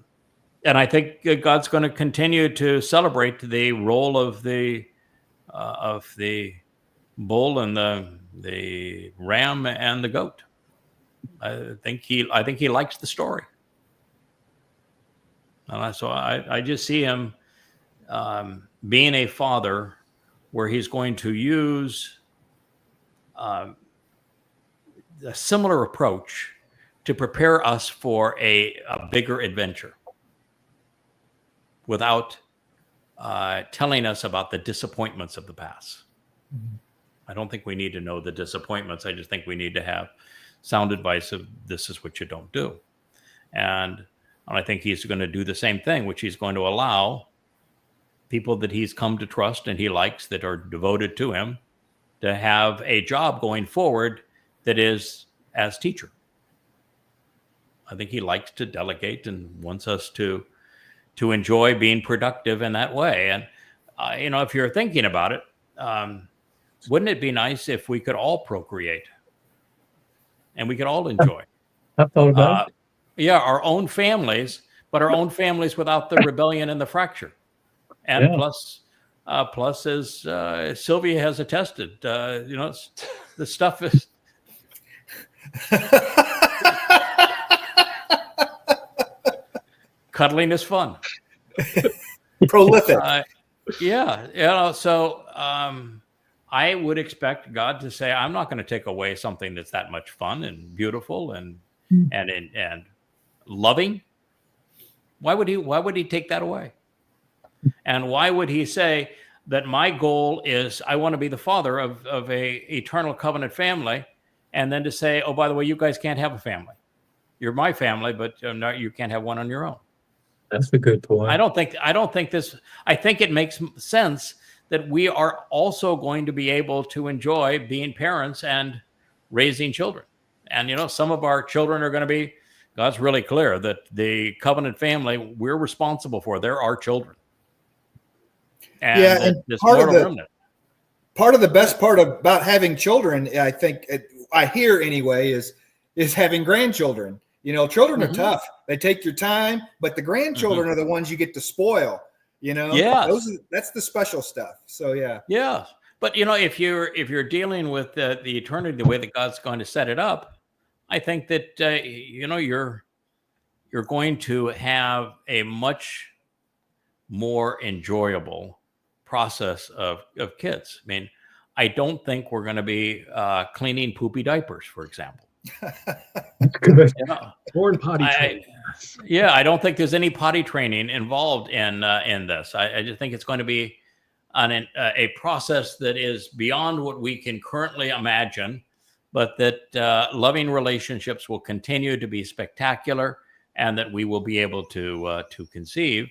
I think God's going to continue to celebrate the role of the bull and the ram and the goat. I think he likes the story. So I just see him being a father where he's going to use a similar approach to prepare us for a bigger adventure without telling us about the disappointments of the past. Mm-hmm. I don't think we need to know the disappointments. I just think we need to have sound advice of this is what you don't do. And I think he's going to do the same thing, which he's going to allow people that he's come to trust and he likes that are devoted to him to have a job going forward that is as teacher. I think he likes to delegate and wants us to enjoy being productive in that way. And, if you're thinking about it, wouldn't it be nice if we could all procreate and we could all enjoy? I've thought about it. Yeah, our own families, but our own families without the rebellion and the fracture. And plus, as Sylvia has attested, the stuff is... Cuddling is fun. Prolific. So I would expect God to say, I'm not going to take away something that's that much fun and beautiful and loving. Why would he take that away? And why would he say that my goal is I want to be the father of a eternal covenant family, and then to say, oh, by the way, you guys can't have a family. You're my family, but you can't have one on your own. That's a good point. I think it makes sense that we are also going to be able to enjoy being parents and raising children. And, some of our children are going to be, God's really clear that the covenant family we're responsible for. They're our children. And part of the best part about having children, I think I hear anyway, is having grandchildren. Children are tough. They take your time, but the grandchildren are the ones you get to spoil. That's the special stuff. So yeah. But if you're dealing with the eternity the way that God's going to set it up, I think that you're going to have a much more enjoyable process of kids. I mean, I don't think we're going to be cleaning poopy diapers, for example. Or potty training. I don't think there's any potty training involved in this. I just think it's going to be a process that is beyond what we can currently imagine, but that loving relationships will continue to be spectacular, and that we will be able to conceive.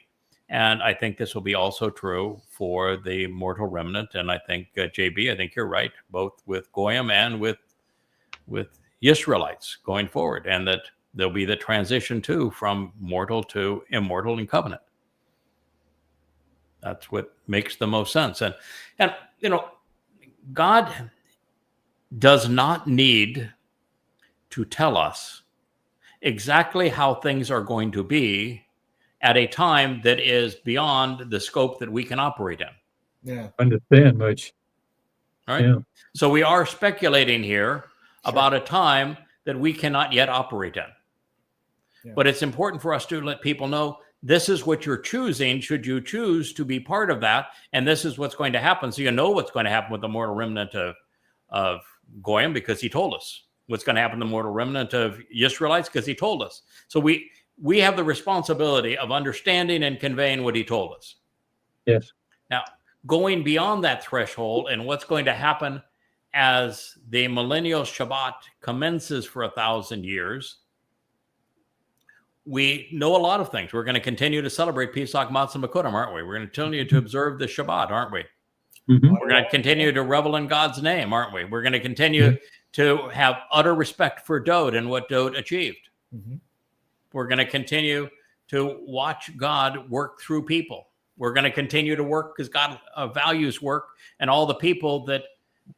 And I think this will be also true for the mortal remnant. And I think JB, I think you're right, both with Goyim and with Israelites going forward, and that there'll be the transition too from mortal to immortal in covenant. That's what makes the most sense. And God does not need to tell us exactly how things are going to be at a time that is beyond the scope that we can operate in. Yeah, understand much. All right. Yeah. So we are speculating here about a time that we cannot yet operate in. Yeah. But it's important for us to let people know this is what you're choosing, should you choose to be part of that, and this is what's going to happen. So you know what's going to happen with the mortal remnant of Goyim, because he told us. What's going to happen to the mortal remnant of Israelites, because he told us. So we have the responsibility of understanding and conveying what he told us. Yes. Now, going beyond that threshold and what's going to happen as the millennial Shabbat commences for 1,000 years, we know a lot of things. We're going to continue to celebrate Pesach, Matzah, Makudim, aren't we? We're going to continue to observe the Shabbat, aren't we? Mm-hmm. We're going to continue to revel in God's name, aren't we? We're going to continue to have utter respect for Dode and what Dode achieved. Mm-hmm. We're going to continue to watch God work through people. We're going to continue to work because God values work, and all the people that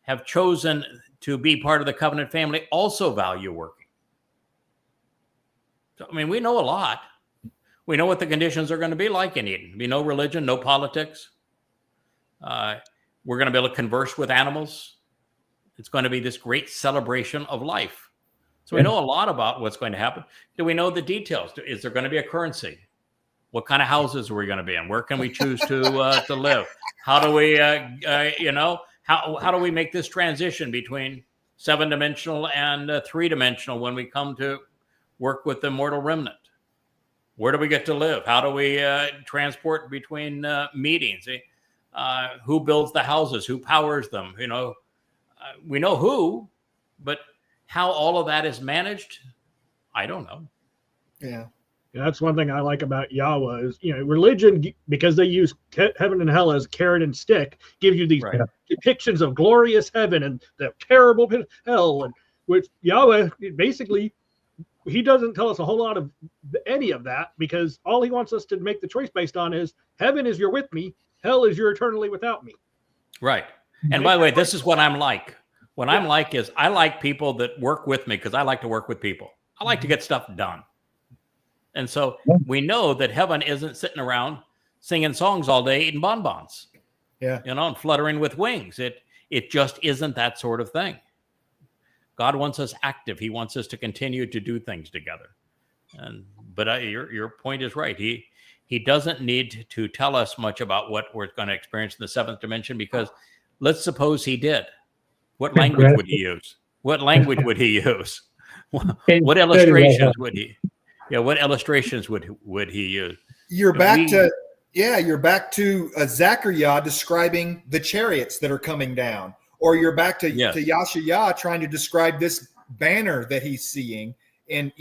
have chosen to be part of the covenant family also value working. So, I mean, we know a lot. We know what the conditions are going to be like in Eden. Be no religion, no politics. We're going to be able to converse with animals. It's going to be this great celebration of life. So we know a lot about what's going to happen. Do we know the details? Is there going to be a currency? What kind of houses are we going to be in? Where can we choose to live? How do we, how do we make this transition between 7-dimensional and 3-dimensional when we come to work with the mortal remnant. Where do we get to live? How do we transport between meetings? Who builds the houses? Who powers them? You know, we know who, but how all of that is managed, I don't know. Yeah. That's one thing I like about Yahweh is, religion, because they use heaven and hell as carrot and stick, gives you these depictions of glorious heaven and the terrible hell. And with Yahweh, basically, he doesn't tell us a whole lot of any of that, because all he wants us to make the choice based on is heaven is you're with me, hell is you're eternally without me. Right. And by the way, this is what I'm like. What I'm like is I like people that work with me because I like to work with people. I like to get stuff done. And so we know that heaven isn't sitting around singing songs all day, eating bonbons, and fluttering with wings. It just isn't that sort of thing. God wants us active. He wants us to continue to do things together. But your point is right. He doesn't need to tell us much about what we're going to experience in the 7th dimension, because let's suppose he did. What language would he use? What language would he use? What illustrations would he? Yeah, what illustrations would he use? You're back to Zechariah describing the chariots that are coming down, or you're back to Yashaya trying to describe this banner that he's seeing, and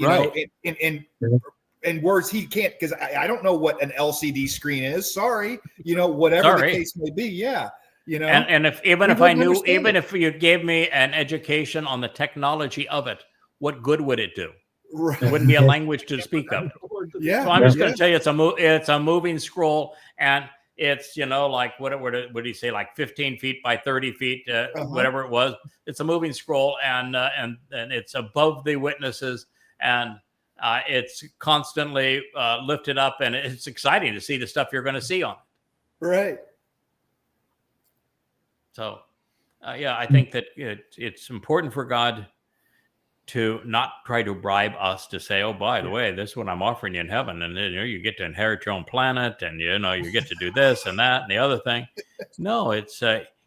in words he can't, because I don't know what an LCD screen is. Sorry, whatever the case may be. Yeah, And if even if you gave me an education on the technology of it, what good would it do? Right. It wouldn't be a language to speak of. Yeah. So I'm just going to tell you, it's a moving scroll, and it's like what would he say, like 15 feet by 30 feet, whatever it was. It's a moving scroll, and it's above the witnesses, and it's constantly lifted up, and it's exciting to see the stuff you're going to see on it. Right. So, I think that it's important for God to not try to bribe us to say, oh, by the way, this is what I'm offering you in heaven. And then, you get to inherit your own planet, and, you get to do this and that and the other thing. No, it's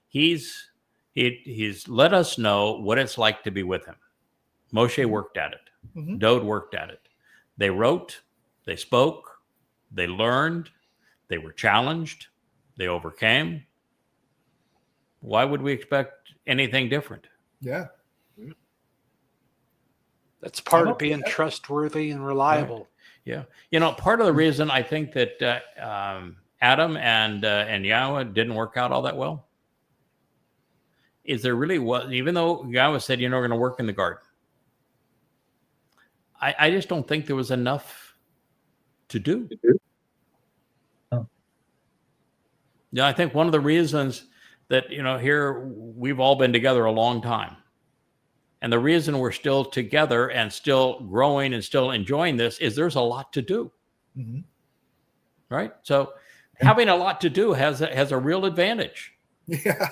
he's let us know what it's like to be with him. Moshe worked at it. Mm-hmm. Dode worked at it. They wrote, they spoke, they learned, they were challenged, they overcame. Why would we expect anything different? Yeah. That's part of being trustworthy and reliable. Right. Yeah. Part of the reason I think that Adam and Yahweh didn't work out all that well is there really was, even though Yahweh said, we're going to work in the garden, I just don't think there was enough to do. Oh. Yeah, I think one of the reasons that, here we've all been together a long time. And the reason we're still together and still growing and still enjoying this is there's a lot to do. Mm-hmm. Right? So having a lot to do has a real advantage. Yeah.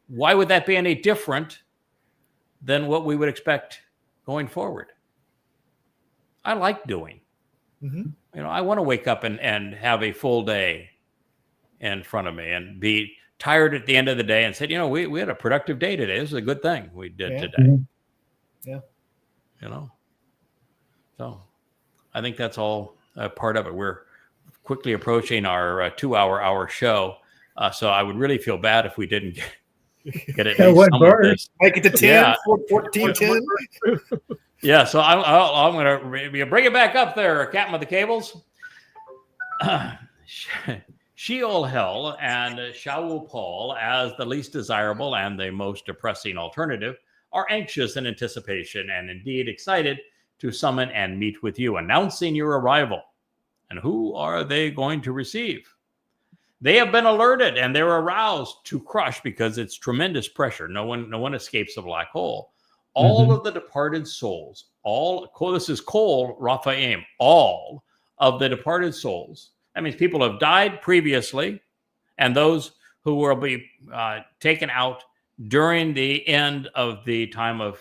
Why would that be any different than what we would expect going forward? I like doing. Mm-hmm. I want to wake up and have a full day in front of me and be tired at the end of the day and said, we had a productive day today. This is a good thing we did today. Mm-hmm. Yeah. So I think that's all part of it. We're quickly approaching our 2-hour show. So I would really feel bad if we didn't get it. Make it to 10, 14, 10. Yeah. So I'm going to bring it back up there, Captain with the Cables. Sheol Hell and Shaul Paul, as the least desirable and the most depressing alternative, are anxious in anticipation and indeed excited to summon and meet with you, announcing your arrival. And who are they going to receive? They have been alerted and they're aroused to crush, because it's tremendous pressure. No one escapes the black hole. All of the departed souls, this is Kol Raphaim, all of the departed souls. That means people have died previously, and those who will be taken out during the end of the time of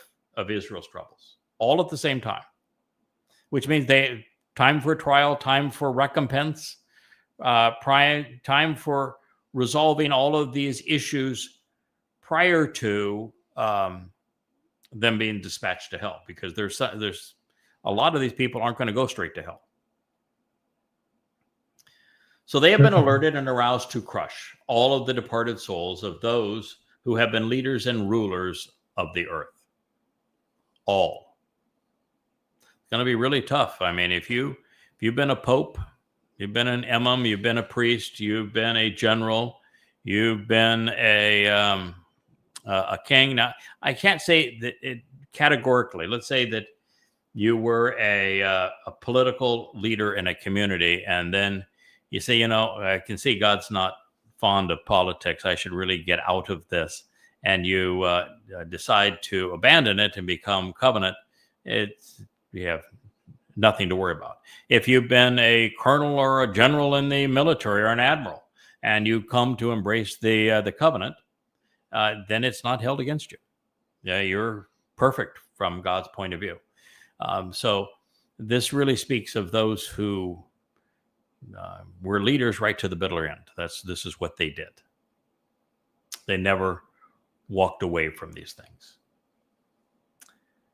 Israel's troubles, all at the same time, which means time for trial, time for recompense, time for resolving all of these issues prior to them being dispatched to hell, because there's a lot of these people aren't going to go straight to hell. So they have been alerted and aroused to crush all of the departed souls of those who have been leaders and rulers of the earth. All. It's going to be really tough. I mean, if you've been a pope, you've been an imam, you've been a priest, you've been a general, you've been a king. Now, I can't say that it categorically. Let's say that you were a political leader in a community, and then you say, I can see God's not fond of politics. I should really get out of this. And you decide to abandon it and become covenant. You have nothing to worry about. If you've been a colonel or a general in the military or an admiral, and you come to embrace the covenant, then it's not held against you. Yeah, you're perfect from God's point of view. So this really speaks of those who were leaders right to the bitter end. This is what they did. They never walked away from these things.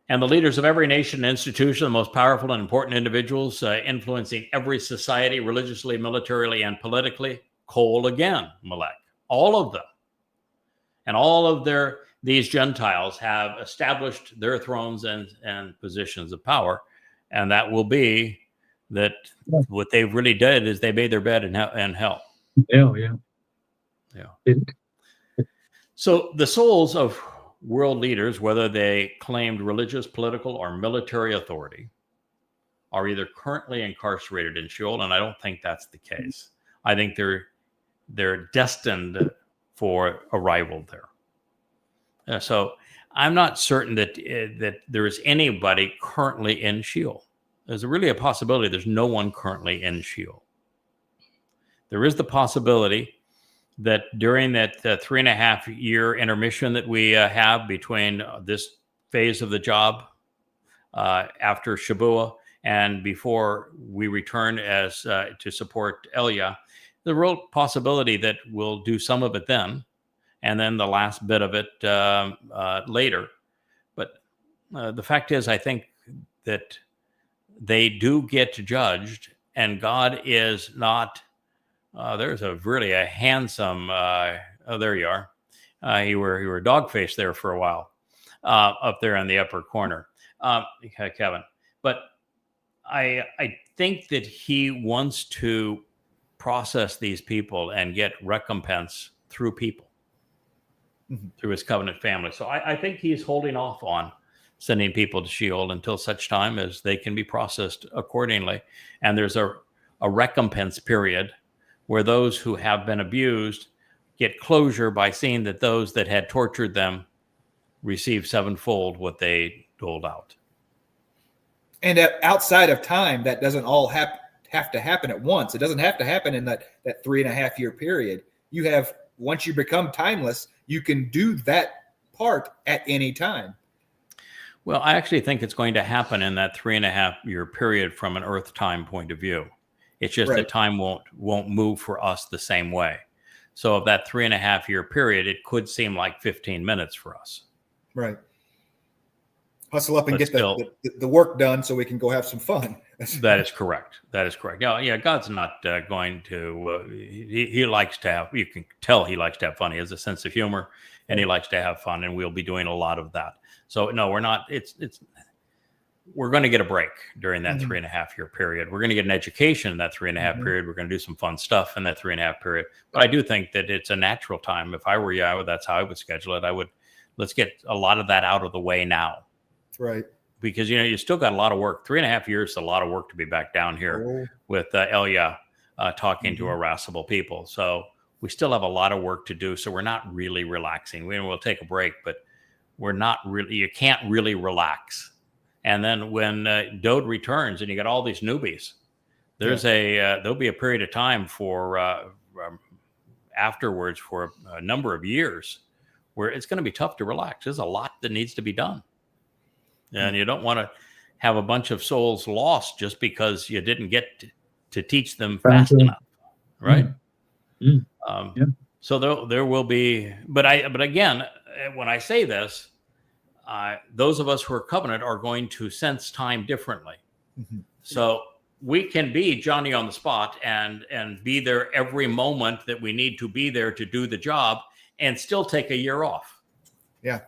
And the leaders of every nation and institution, the most powerful and important individuals influencing every society, religiously, militarily, and politically, Kol again, Melech, all of them. And all of these Gentiles have established their thrones and positions of power. And that will be that what they really did is they made their bed in hell. Yeah. So the souls of world leaders, whether they claimed religious, political, or military authority, are either currently incarcerated in Sheol, and I don't think that's the case. I think they're destined for arrival there. So I'm not certain that there is anybody currently in Sheol. There's really a possibility there's no one currently in Sheol. There is the possibility that during that 3.5-year intermission that we have between this phase of the job after Shabuah and before we return as to support Elia, the real possibility that we'll do some of it then, and then the last bit of it later. But the fact is, I think that they do get judged, and God is not. There's a handsome. There you are. You were dog-faced there for a while, up there in the upper corner, Kevin. But I think that he wants to process these people and get recompense through people, through his covenant family. So I think he's holding off on sending people to Sheol until such time as they can be processed accordingly. And there's a recompense period where those who have been abused get closure by seeing that those that had tortured them receive sevenfold what they doled out. And outside of time, that doesn't all have to happen at once. It doesn't have to happen in that 3.5-year period. You have, once you become timeless, you can do that part at any time. Well, I actually think it's going to happen in that 3.5-year period from an Earth time point of view. It's just that time won't move for us the same way. So of that 3.5-year period, it could seem like 15 minutes for us. Right. Hustle up and get the work done so we can go have some fun. That is correct. Yeah, God's not going to, he likes to have, you can tell he likes to have fun. He has a sense of humor and he likes to have fun, and we'll be doing a lot of that. So no, we're not, we're going to get a break during that 3.5-year period. We're going to get an education in that 3.5 period. We're going to do some fun stuff in that 3.5 period. But I do think that it's a natural time. If I were you, that's how I would schedule it. Let's get a lot of that out of the way now. Right. Because, you still got a lot of work. 3.5 years is a lot of work to be back down here with Elia talking to irascible people. So we still have a lot of work to do. So we're not really relaxing. We'll take a break, but we're not really, you can't really relax. And then when Dode returns and you got all these newbies, there's there'll be a period of time for afterwards for a number of years where it's going to be tough to relax. There's a lot that needs to be done. And you don't want to have a bunch of souls lost just because you didn't get to teach them fast enough, right? So there will be, but again, when I say this, those of us who are covenant are going to sense time differently. Mm-hmm. So we can be Johnny on the spot and be there every moment that we need to be there to do the job and still take a year off. Yeah.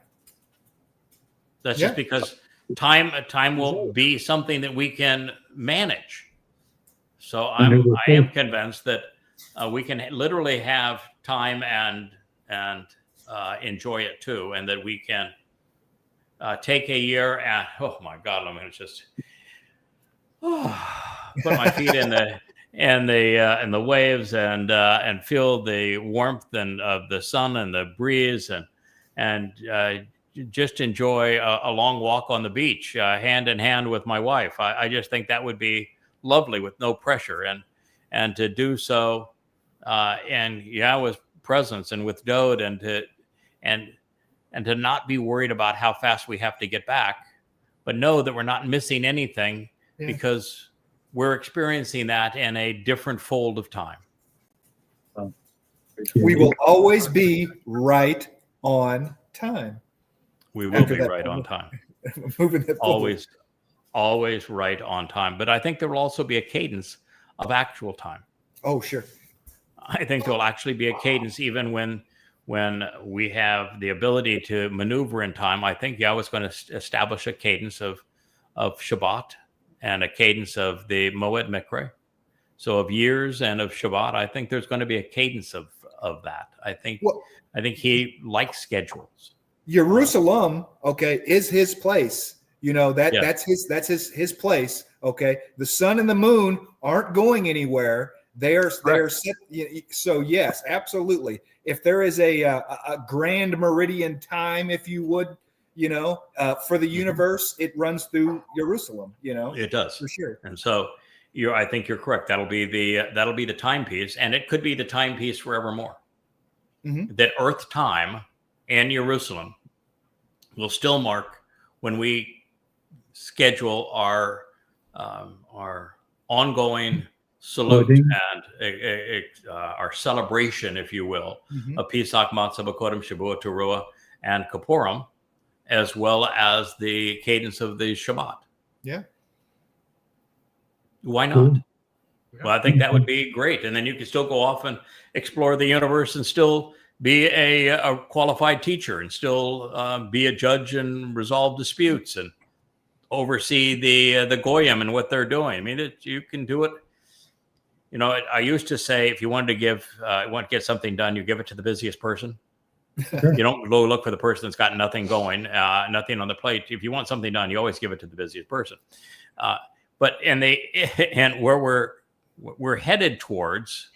That's just because time will be something that we can manage. So I am convinced that we can literally have time and enjoy it too, and that we can take a year and oh my God, I'm going to just put my feet in the waves and feel the warmth of the sun and the breeze and just enjoy a long walk on the beach, hand in hand with my wife. I just think that would be lovely with no pressure, and to do so in Yahweh's presence and with Dode, and to not be worried about how fast we have to get back, but know that we're not missing anything because we're experiencing that in a different fold of time. We will always be right on time. We will be right on time. Moving it always right on time. But I think there will also be a cadence of actual time. Oh, sure. I think there will actually be a cadence even when we have the ability to maneuver in time. I think Yahweh's going to establish a cadence of Shabbat and a cadence of the Moed Mikre. So of years and of Shabbat, I think there's going to be a cadence of that. I think he likes schedules. Jerusalem, okay, is his place. That's his place. Okay. The sun and the moon aren't going anywhere. They're set. So yes, absolutely. If there is a grand meridian time, if you would, for the universe, it runs through Jerusalem. It does for sure. And so I think you're correct. That'll be the timepiece, and it could be the timepiece forevermore. Mm-hmm. That Earth time and Jerusalem will still mark when we schedule our ongoing salute and our celebration, if you will, of Pesach, Matzah, B'Kodem, Shavuot, Teruah, and Kippurim, as well as the cadence of the Shabbat. Yeah. Why not? Well, I think that would be great. And then you can still go off and explore the universe and still be a qualified teacher and still be a judge and resolve disputes and oversee the Goyim and what they're doing. I mean, you can do it. I used to say, if you wanted to want to get something done, you give it to the busiest person. Sure. You don't go look for the person that's got nothing going, nothing on the plate. If you want something done, you always give it to the busiest person. But where we're headed towards,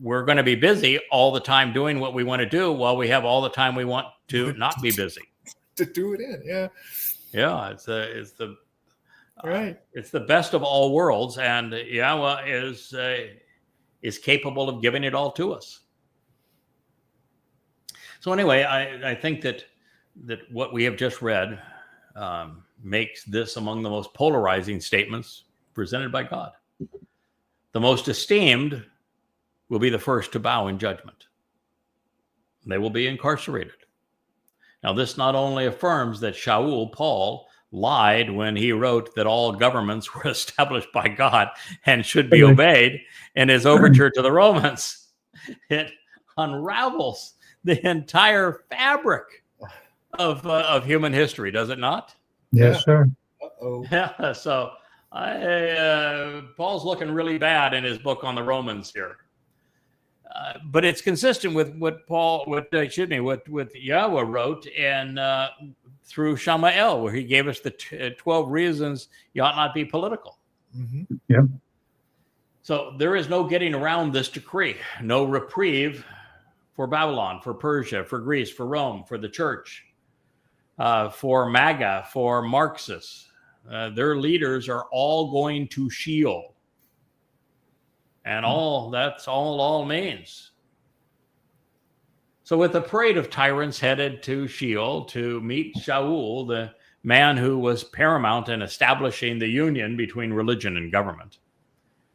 we're going to be busy all the time doing what we want to do, while we have all the time we want to not be busy. To do it in, yeah. Yeah, it's the best of all worlds, and Yahweh is capable of giving it all to us. So anyway, I think that what we have just read makes this among the most polarizing statements presented by God. The most esteemed will be the first to bow in judgment. They will be incarcerated. Now, this not only affirms that Paul, lied when he wrote that all governments were established by God and should be obeyed in his overture to the Romans, it unravels the entire fabric of human history, does it not? Yes, sir. Uh-oh. Yeah, so Paul's looking really bad in his book on the Romans here. But it's consistent with what Yahweh wrote through Shamael, where he gave us the 12 reasons you ought not be political. Mm-hmm. Yeah. So there is no getting around this decree, no reprieve for Babylon, for Persia, for Greece, for Rome, for the church, for MAGA, for Marxists. Their leaders are all going to Sheol. And that's all means. So with the parade of tyrants headed to Sheol to meet Shaul, the man who was paramount in establishing the union between religion and government,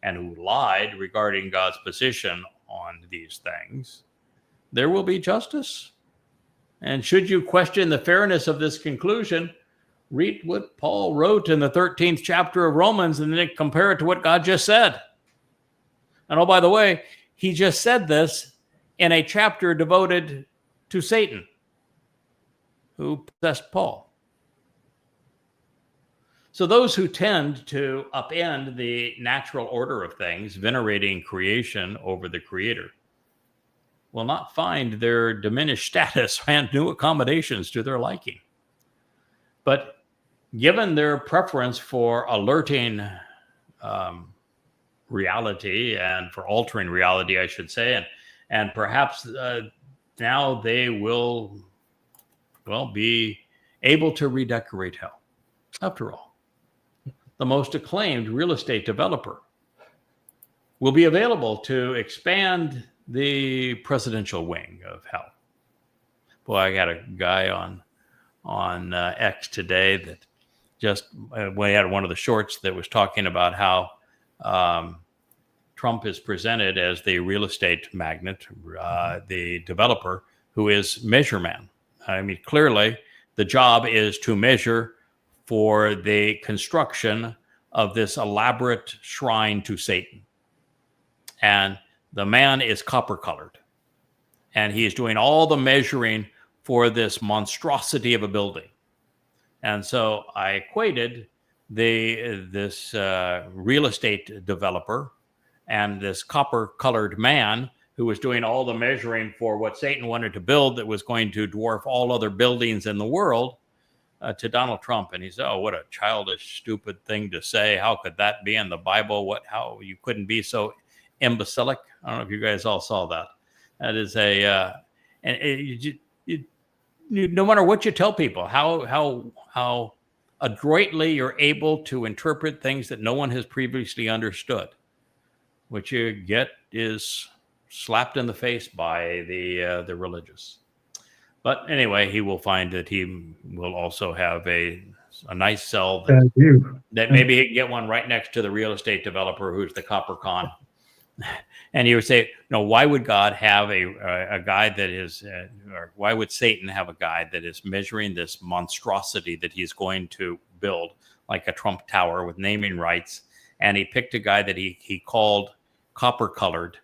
and who lied regarding God's position on these things, there will be justice And should you question the fairness of this conclusion, read what Paul wrote in the 13th chapter of Romans and then compare it to what God just said. And oh, by the way, he just said this in a chapter devoted to Satan, who possessed Paul. So those who tend to upend the natural order of things, venerating creation over the creator, will not find their diminished status and new accommodations to their liking. But given their preference for alerting reality and for altering reality, I should say, and perhaps now they will, be able to redecorate hell. After all, the most acclaimed real estate developer will be available to expand the presidential wing of hell. Boy, I got a guy on X today that just we had one of the shorts that was talking about how Trump is presented as the real estate magnate, the developer who is measureman. I mean, clearly the job is to measure for the construction of this elaborate shrine to Satan. And the man is copper colored. And he is doing all the measuring for this monstrosity of a building. And so I equated this real estate developer and this copper-colored man who was doing all the measuring for what Satan wanted to build that was going to dwarf all other buildings in the world to Donald Trump. And he said, oh, what a childish, stupid thing to say. How could that be in the Bible? How you couldn't be so imbecilic? I don't know if you guys all saw that. That is no matter what you tell people, how adroitly you're able to interpret things that no one has previously understood, what you get is slapped in the face by the religious. But anyway, he will find that he will also have a nice cell that maybe he can get one right next to the real estate developer who's the copper con. And you would say, why would God have a guy that is, or why would Satan have a guy that is measuring this monstrosity that he's going to build, like a Trump Tower with naming rights? And he picked a guy that he called copper colored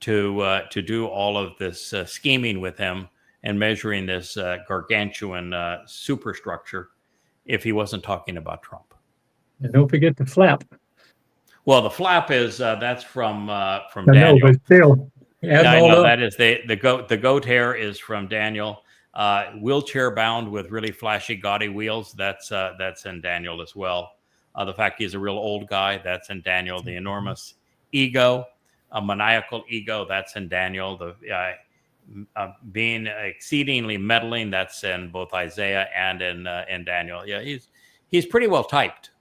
to do all of this scheming with him and measuring this gargantuan superstructure, if he wasn't talking about Trump. And don't forget the flap. Well, the flap is that's from Daniel. No, but still, that is the goat hair is from Daniel. Wheelchair bound with really flashy, gaudy wheels. That's in Daniel as well. The fact he's a real old guy. That's in Daniel. The enormous ego, a maniacal ego. That's in Daniel. The being exceedingly meddling. That's in both Isaiah and in Daniel. Yeah, he's pretty well typed.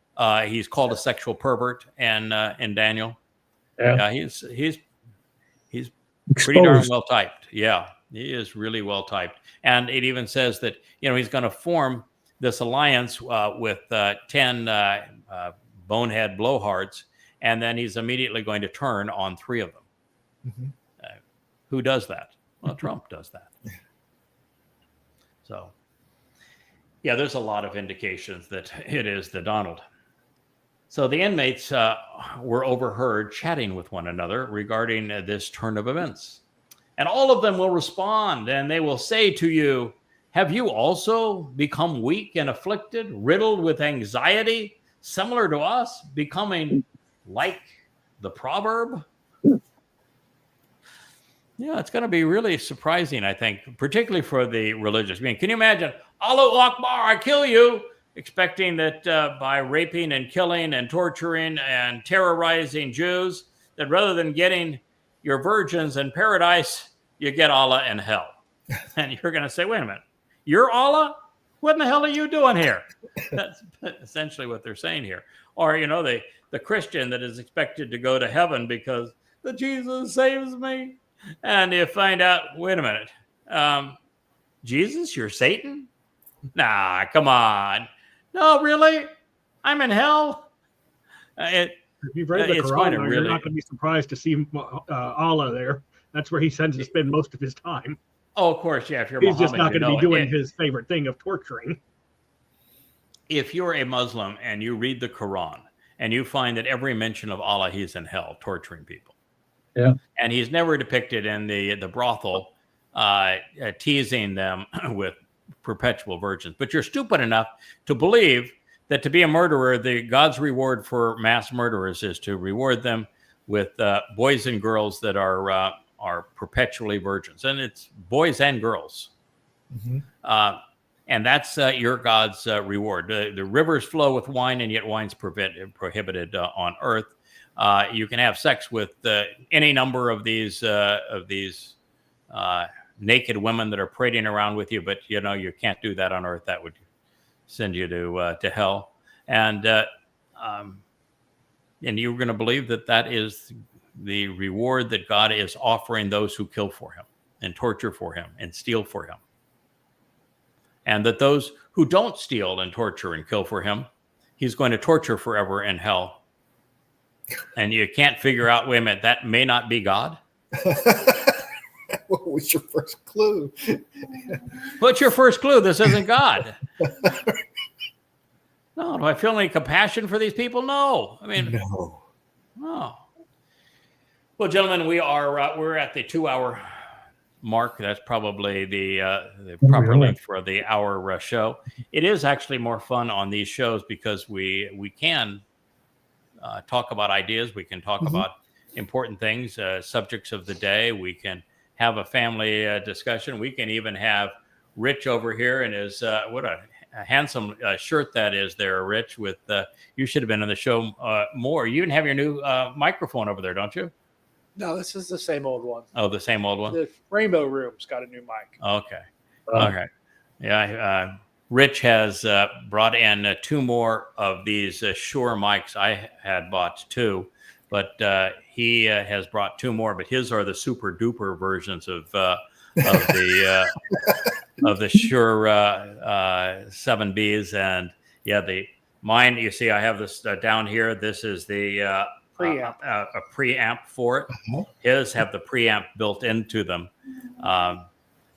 He's called a sexual pervert in Daniel. Yeah, he's pretty darn well typed. Yeah, he is really well typed. And it even says that he's going to form this alliance with 10 bonehead blowhards, and then he's immediately going to turn on 3 of them. Mm-hmm. Who does that? Well, Trump does that. So, yeah, there's a lot of indications that it is the Donald. So the inmates were overheard chatting with one another regarding this turn of events. And all of them will respond, and they will say to you, have you also become weak and afflicted, riddled with anxiety, similar to us, becoming like the proverb? Yeah, it's going to be really surprising, I think, particularly for the religious. I mean, can you imagine, Allahu Akbar, I kill you, expecting that by raping and killing and torturing and terrorizing Jews, that rather than getting your virgins in paradise, you get Allah in hell. And you're going to say, wait a minute, you're Allah? What in the hell are you doing here? That's essentially what they're saying here. Or, the Christian that is expected to go to heaven because the Jesus saves me. And you find out, wait a minute, Jesus, you're Satan? Nah, come on. No, really? I'm in hell? If you've read the Quran, you're not going to be surprised to see Allah there. That's where he tends to spend most of his time. Oh, of course, yeah. If you're He's just Muhammad, not you going to be know doing it. his favorite thing of torturing. If you're a Muslim and you read the Quran and you find that every mention of Allah, he's in hell torturing people. Yeah. And he's never depicted in the brothel teasing them with perpetual virgins. But you're stupid enough to believe that to be a murderer, God's reward for mass murderers is to reward them with boys and girls that are perpetually virgins. And it's boys and girls. Mm-hmm. And that's your God's reward. The rivers flow with wine, and yet wine's prohibited on earth. You can have sex with any number of these naked women that are parading around with you, but you can't do that on earth. That would send you to hell. And you're going to believe that is the reward that God is offering those who kill for him and torture for him and steal for him. And that those who don't steal and torture and kill for him, he's going to torture forever in hell. And you can't figure out, wait a minute, that may not be God? What was your first clue? What's your first clue? This isn't God. No, do I feel any compassion for these people? No. I mean, No. Well, gentlemen, we're at the 2-hour mark. That's probably the proper length for the hour show. It is actually more fun on these shows because we can talk about ideas. We can talk about important things, subjects of the day. We can have a family discussion. We can even have Rich over here and his what a handsome shirt that is there, Rich. With you should have been on the show more. You even have your new microphone over there, don't you? No, this is the same old one. Oh, the same old one. The Rainbow Room's got a new mic. Okay. Okay. Yeah. Rich has brought in 2 more of these Shure mics. I had bought 2, but he has brought 2 more. But his are the super duper versions of the Shure 7Bs. And mine. You see, I have this down here. This is the Preamp. A preamp for it. His have the preamp built into them.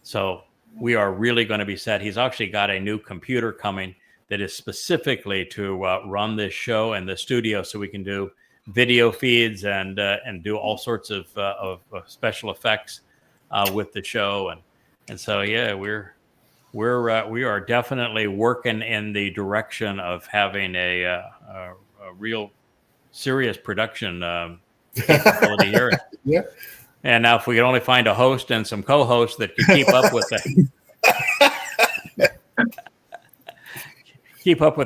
So we are really going to be set. He's actually got a new computer coming that is specifically to run this show in the studio, so we can do video feeds and do all sorts of special effects with the show. And so we are definitely working in the direction of having a real serious production capability here. Yeah. And now, if we could only find a host and some co-hosts that could keep up with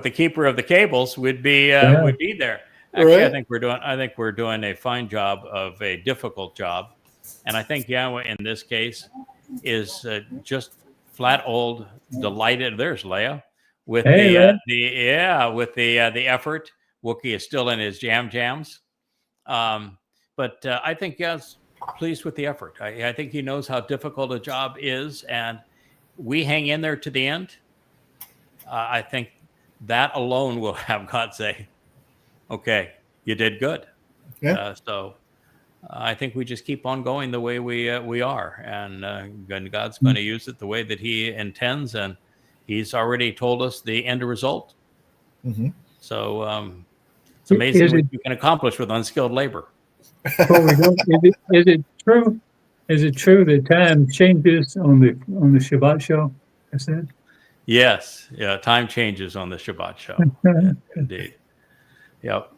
the keeper of the cables, would be there. Actually, right. I think we're doing a fine job of a difficult job, and I think in this case is just flat old delighted. There's Leia with the effort. Wookie is still in his jams. But I think, pleased with the effort. I think he knows how difficult a job is, and we hang in there to the end. I think that alone will have God say, okay, you did good. Yeah. So I think we just keep on going the way we are, and God's going to use it the way that he intends, and he's already told us the end result. Mm-hmm. So it's amazing what you can accomplish with unskilled labor. Is it true? Is it true that time changes on the Shabbat show? I said. Yes. Yeah. Time changes on the Shabbat show. Indeed. Yep.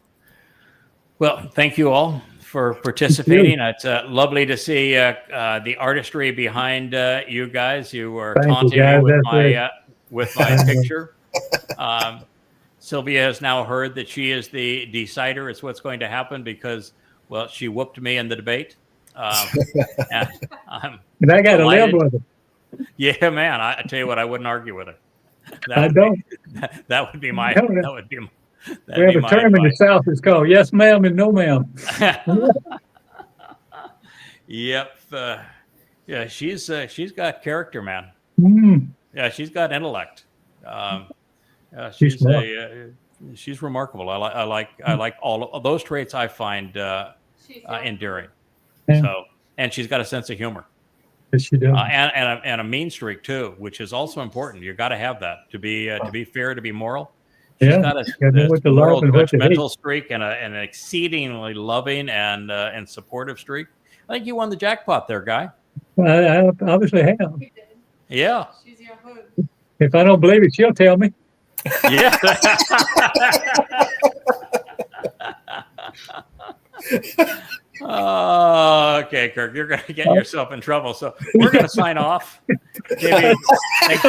Well, thank you all for participating. It's lovely to see the artistry behind you guys. You were taunting me with my picture. Sylvia has now heard that she is the decider. It's what's going to happen because, well, she whooped me in the debate. And I got to live with it. Yeah, man. I tell you what, I wouldn't argue with her. That would be my. That would be. We have a term in the South. It's called "yes, ma'am" and "no, ma'am." Yep. Yeah, she's got character, man. Yeah, she's got intellect. She's remarkable. I like all of those traits. I find endearing. Yeah. So, and she's got a sense of humor. Yes, she does. and a mean streak too, which is also important. You got to have that to be fair, to be moral. She's Yeah, got you gotta know what to love moral, and what to hate. judgmental streak and an exceedingly loving and supportive streak. I think you won the jackpot there, Guy. I obviously have. You did. Yeah. She's your hood. If I don't believe it, she'll tell me. Yeah. Oh, okay, Kirk, you're going to get yourself in trouble. So we're going to sign off. Maybe, thanks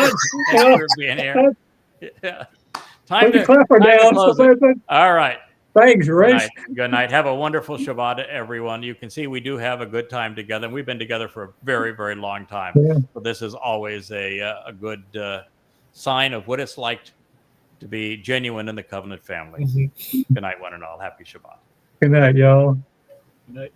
for being here. Yeah. Time Put the to clapper down. close it. All right. Thanks, Good Ray. night. Good night. Have a wonderful Shabbat, everyone. You can see we do have a good time together. We've been together for a very, very long time. Yeah. So this is always a good sign of what it's like to be genuine in the covenant family. Good night, one and all. Happy Shabbat. Good night, y'all. Good night.